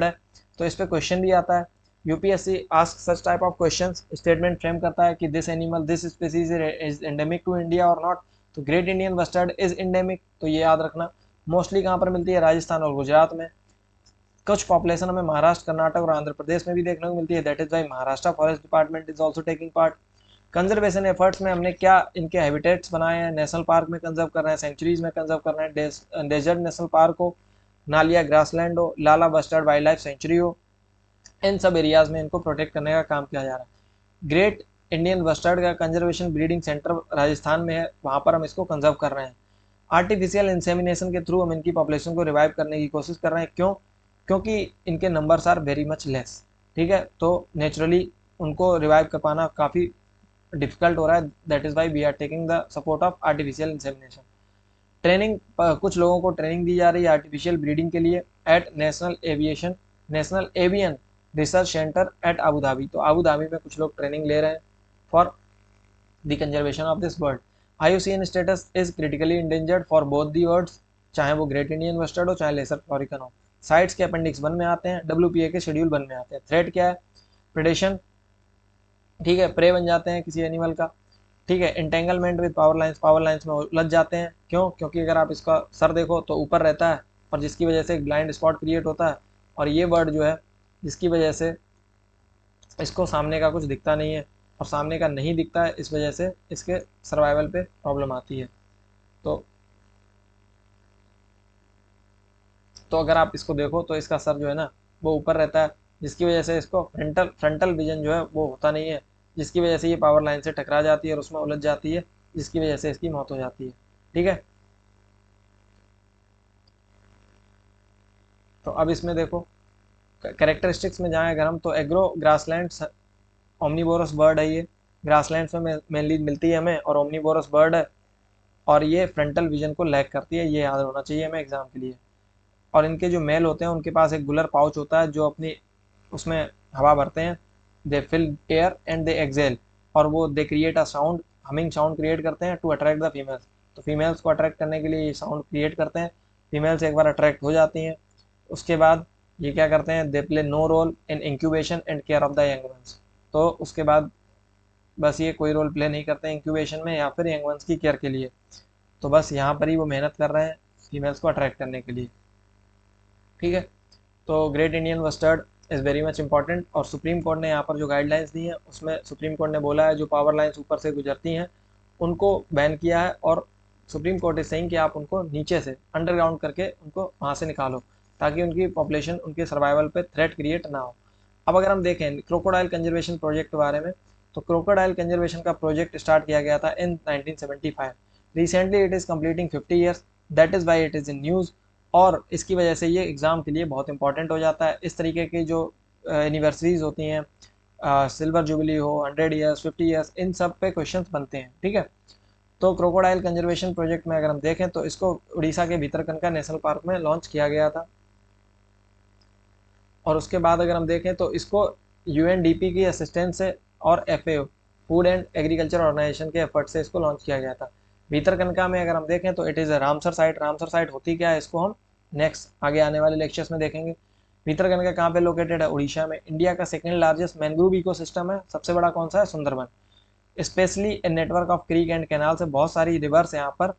है, तो इस पर क्वेश्चन भी आता है। UPSC ask such type of questions, statement frame करता है कि this animal, this species is endemic to India और नॉट। तो great Indian bustard is endemic, तो ये याद रखना। मोस्टली कहाँ पर मिलती है? राजस्थान और गुजरात में। कुछ पॉपुलेशन हमें महाराष्ट्र, कर्नाटक और आंध्र प्रदेश में भी देखने को मिलती है, that is why Maharashtra forest department is also taking part. Conservation efforts में हमने क्या इनके हैबिटेट्स बनाए हैं? नेशनल पार्क में कंजर्व कर रहे हैं, सेंचुरीज में कंजर्व कर रहे हैं, डेजर्ट नेशनल पार्क हो, नालिया ग्रासलैंड हो, लाला बस्टर्ड वाइल्ड लाइफ सेंचुरी हो, इन सब एरियाज में इनको प्रोटेक्ट करने का काम किया जा रहा है। ग्रेट इंडियन बस्टर्ड का कंजर्वेशन ब्रीडिंग सेंटर राजस्थान में है, वहाँ पर हम इसको कंजर्व कर रहे हैं। आर्टिफिशियल इंसेमिनेशन के थ्रू हम इनकी पॉपुलेशन को रिवाइव करने की कोशिश कर रहे हैं। क्यों? क्योंकि इनके numbers are very much less, ठीक है। तो नेचुरली उनको रिवाइव कर पाना काफ़ी डिफिकल्ट हो रहा है, that is why we are taking the support of artificial insemination. Training, कुछ लोगों को ट्रेनिंग दी जा रही है आर्टिफिशियल ब्रीडिंग के लिए at national avian research centre at Abu Dhabi. तो अबू धाबी में कुछ लोग ट्रेनिंग ले रहे हैं for the conservation of this bird. IUCN status is critically endangered for both the birds, चाहे वो ग्रेट इंडियन बस्टर्ड हो चाहे लेसर फ्लोरिकन हो। साइट्स के अपेंडिक्स 1 में आते हैं, WPA के शेड्यूल 1 में आते हैं। थ्रेट क्या है? प्रेडेशन, ठीक है, प्रे बन जाते हैं किसी एनिमल का, ठीक है। इंटेंगलमेंट विद पावर लाइन्स में उलझ जाते हैं। क्यों? क्योंकि अगर आप इसका सर देखो तो ऊपर रहता है, और जिसकी वजह से एक ब्लाइंड स्पॉट क्रिएट होता है। और ये बर्ड जो है जिसकी वजह से इसको सामने का कुछ दिखता नहीं है, और सामने का नहीं दिखता है, इस वजह से इसके सर्वाइवल पे प्रॉब्लम आती है। तो अगर आप इसको देखो तो इसका सर जो है ना वो ऊपर रहता है, जिसकी वजह से इसको फ्रंटल विजन जो है वो होता नहीं है, जिसकी वजह से ये पावर लाइन से टकरा जाती है और उसमें उलझ जाती है, जिसकी वजह से इसकी मौत हो जाती है। ठीक है, तो अब इसमें देखो कैरेक्टरिस्टिक्स में जाएं अगर हम, तो एग्रो ग्रासलैंड ओमनीवोरस बर्ड है ये, ग्रासलैंड्स में मेनली मिलती है हमें, और ओमनीवोरस बर्ड है, और ये फ्रंटल विजन को लैक करती है, ये याद होना चाहिए हमें एग्जाम के लिए। और इनके जो मेल होते हैं उनके पास एक गुलर पाउच होता है जो अपनी उसमें हवा भरते हैं, they fill air and they exhale, और वो they create a sound, humming sound create करते हैं टू अट्रैक्ट द फीमेल्स। तो फीमेल्स को अट्रैक्ट करने के लिए ये साउंड क्रिएट करते हैं। फीमेल्स एक बार अट्रैक्ट हो जाती हैं, उसके बाद ये क्या करते हैं, they play no role in incubation and care of the young ones. तो उसके बाद बस ये कोई रोल प्ले नहीं करते हैं इंक्यूबेशन में या फिर यंग वंस की केयर के लिए। तो बस यहाँ पर ही वो मेहनत कर रहे हैं फीमेल्स को अट्रैक्ट करने के लिए। ठीक है, तो great Indian bustard is very much important, और सुप्रीम कोर्ट ने यहाँ पर जो गाइडलाइंस दी हैं उसमें सुप्रीम कोर्ट ने बोला है जो पावर लाइन्स ऊपर से गुजरती हैं उनको बैन किया है, और सुप्रीम कोर्ट इज सेइंग कि आप उनको नीचे से अंडरग्राउंड करके उनको वहाँ से निकालो, ताकि उनकी पॉपुलेशन उनके सर्वाइवल पे थ्रेट क्रिएट ना हो। अब अगर हम देखें क्रोकोडाइल कंजर्वेशन प्रोजेक्ट के बारे में, तो क्रोकोडाइल कंजर्वेशन का प्रोजेक्ट स्टार्ट किया गया था इन 1975। Recently it is completing 50 years, that is why it is in news, और इसकी वजह से ये एग्ज़ाम के लिए बहुत इंपॉर्टेंट हो जाता है। इस तरीके की जो एनिवर्सरीज होती हैं, सिल्वर जुबली हो, 100 ईयर्स, 50 ईयर्स, इन सब पे क्वेश्चंस बनते हैं। ठीक है, तो क्रोकोडाइल कंजर्वेशन प्रोजेक्ट में अगर हम देखें तो इसको उड़ीसा के भीतरकनिका नेशनल पार्क में लॉन्च किया गया था, और उसके बाद अगर हम देखें तो इसको यूएनडीपी की असिस्टेंस से और FAO food and agriculture organization के एफर्ट से इसको लॉन्च किया गया था। भीतरकनिका में अगर हम देखें तो it is a Ramsar site. Ramsar site होती क्या है इसको हम नेक्स्ट आगे आने वाले लेक्चर्स में देखेंगे। भीतरकनिका कहाँ पे लोकेटेड है, उड़ीसा में। इंडिया का सेकेंड लार्जेस्ट मैंग्रोव इकोसिस्टम है, सबसे बड़ा कौन सा है, Sundarban. Specially a network of creek and canal से बहुत सारी रिवर्स यहाँ पर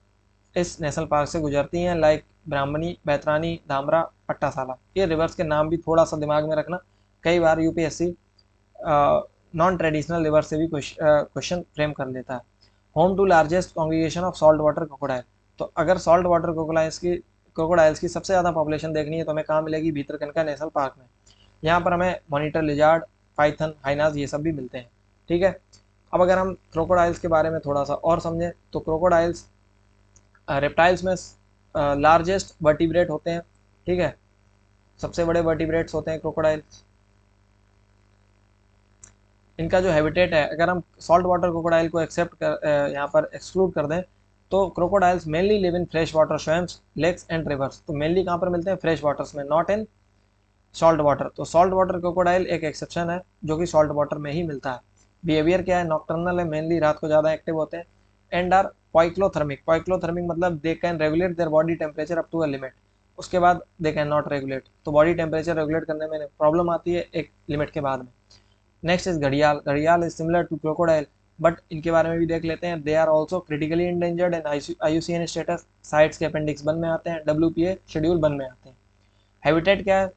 इस नेशनल पार्क से गुजरती हैं, लाइक ब्राह्मणी, बैतरानी, धामरा, पट्टासाला। ये रिवर्स के नाम भी थोड़ा सा दिमाग में रखना, कई बार यूपीएससी नॉन ट्रेडिशनल रिवर से भी क्वेश्चन फ्रेम कर लेता है। Home to largest congregation of salt water crocodile. तो अगर सॉल्ट वाटर क्रोकोडाइल्स की सबसे ज़्यादा पॉपुलेशन देखनी है तो हमें कहाँ मिलेगी, भीतरकनिका नेशनल पार्क में। यहाँ पर हमें मॉनिटर लिजार्ड, पाइथन, हाइनाज ये सब भी मिलते हैं। ठीक है, अब अगर हम क्रोकोडाइल्स के बारे में थोड़ा सा और समझें तो क्रोकोडाइल्स रेप्टाइल्स में लार्जेस्ट वर्टिब्रेट होते हैं। ठीक है, सबसे बड़े वर्टिब्रेट्स होते हैं क्रोकोडाइल्स। इनका जो हैबिटेट है, अगर हम सॉल्ट वाटर क्रोकोडाइल को एक्सेप्ट कर यहाँ पर एक्सक्लूड कर दें तो crocodiles mainly live in fresh water swamps, lakes and rivers. तो मेनली कहाँ पर मिलते हैं, फ्रेश वाटर्स में, नॉट इन सॉल्ट वाटर। तो सॉल्ट वाटर क्रोकोडाइल एक एक्सेप्शन है जो कि सॉल्ट वाटर में ही मिलता है। बिहेवियर क्या है, नॉक्टर्नल है, मेनली रात को ज़्यादा एक्टिव होते हैं। And are poikilothermic. पॉइक्लोथर्मिक मतलब they can regulate their body temperature up to a limit, उसके बाद दे कैन नॉट रेगुलेट। तो बॉडी टेम्परेचर रेगुलेट करने में प्रॉब्लम आती है एक लिमिट के बाद में। नेक्स्ट इज घड़ियाल। घड़ियाल is similar to crocodile, but इनके बारे में भी देख लेते हैं। They are also critically endangered and IUCN status, CITES के अपेंडिक्स 1 में आते हैं, WPA शेड्यूल 1 में आते हैं। हैबिटेट क्या है,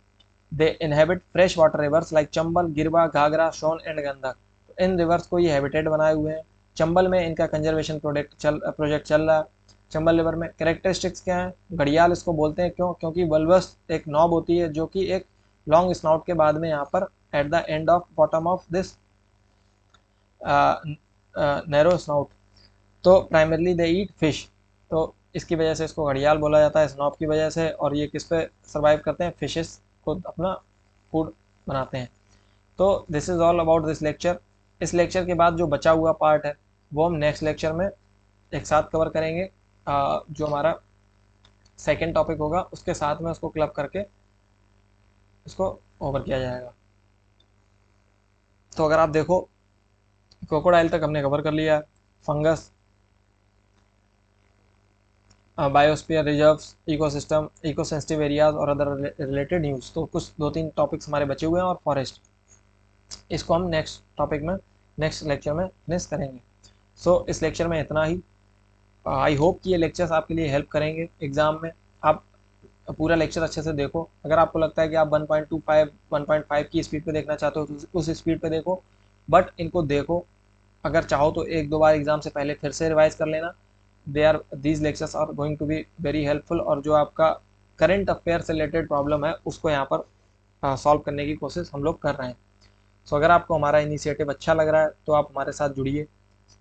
they inhabit fresh water rivers like Chambal, Girwa, Ghaghra, Son and Gandak. तो इन रिवर्स को ये हैबिटेट बनाए हुए हैं। चंबल में इनका कंजर्वेशन प्रोजेक्ट चल रहा है। चंबल रिवर में कैरेक्टरिस्टिक्स क्या है, घड़ियाल इसको बोलते हैं क्यों, क्योंकि बल्बस एक नॉब होती है जो कि एक लॉन्ग स्नाउट के बाद में यहाँ पर at the end of bottom of this narrow snout. तो प्राइमरली दे ईट फिश, तो इसकी वजह से इसको घड़ियाल बोला जाता है, स्नॉब की वजह से। और ये किस पे सर्वाइव करते हैं, फिशेस को अपना फूड बनाते हैं। तो this is all about this lecture. इस लेक्चर के बाद जो बचा हुआ पार्ट है वो हम नेक्स्ट लेक्चर में एक साथ कवर करेंगे। जो हमारा सेकेंड टॉपिक होगा उसके साथ में उसको क्लब करके इसको ओवर किया जाएगा। तो अगर आप देखो क्रोकोडाइल तक हमने कवर कर लिया, fungus, biosphere reserves, ecosystem, eco sensitive areas और अदर रिलेटेड न्यूज़। तो कुछ 2-3 टॉपिक्स हमारे बचे हुए हैं, और फॉरेस्ट, इसको हम नेक्स्ट टॉपिक में नेक्स्ट लेक्चर में फिनिश करेंगे। सो इस लेक्चर में इतना ही। आई होप कि ये लेक्चर्स आपके लिए हेल्प करेंगे एग्ज़ाम में। आप पूरा लेक्चर अच्छे से देखो। अगर आपको लगता है कि आप 1.25 1.5 की स्पीड पे देखना चाहते हो तो उस स्पीड पे देखो, बट इनको देखो। अगर चाहो तो एक दो बार एग्जाम से पहले फिर से रिवाइज कर लेना। These lectures are going to be very helpful, और जो आपका करंट अफेयर से रिलेटेड प्रॉब्लम है उसको यहाँ पर सॉल्व करने की कोशिश हम लोग कर रहे हैं। सो अगर आपको हमारा इनिशिएटिव अच्छा लग रहा है तो आप हमारे साथ जुड़िए,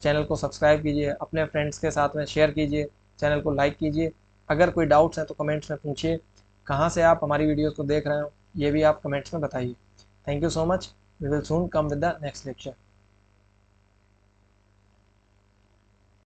चैनल को सब्सक्राइब कीजिए, अपने फ्रेंड्स के साथ में शेयर कीजिए, चैनल को लाइक कीजिए। अगर कोई डाउट्स हैं तो कमेंट्स में पूछिए। कहाँ से आप हमारी वीडियोस को देख रहे हो ये भी आप कमेंट्स में बताइए। Thank you so much. We will soon come with the next lecture.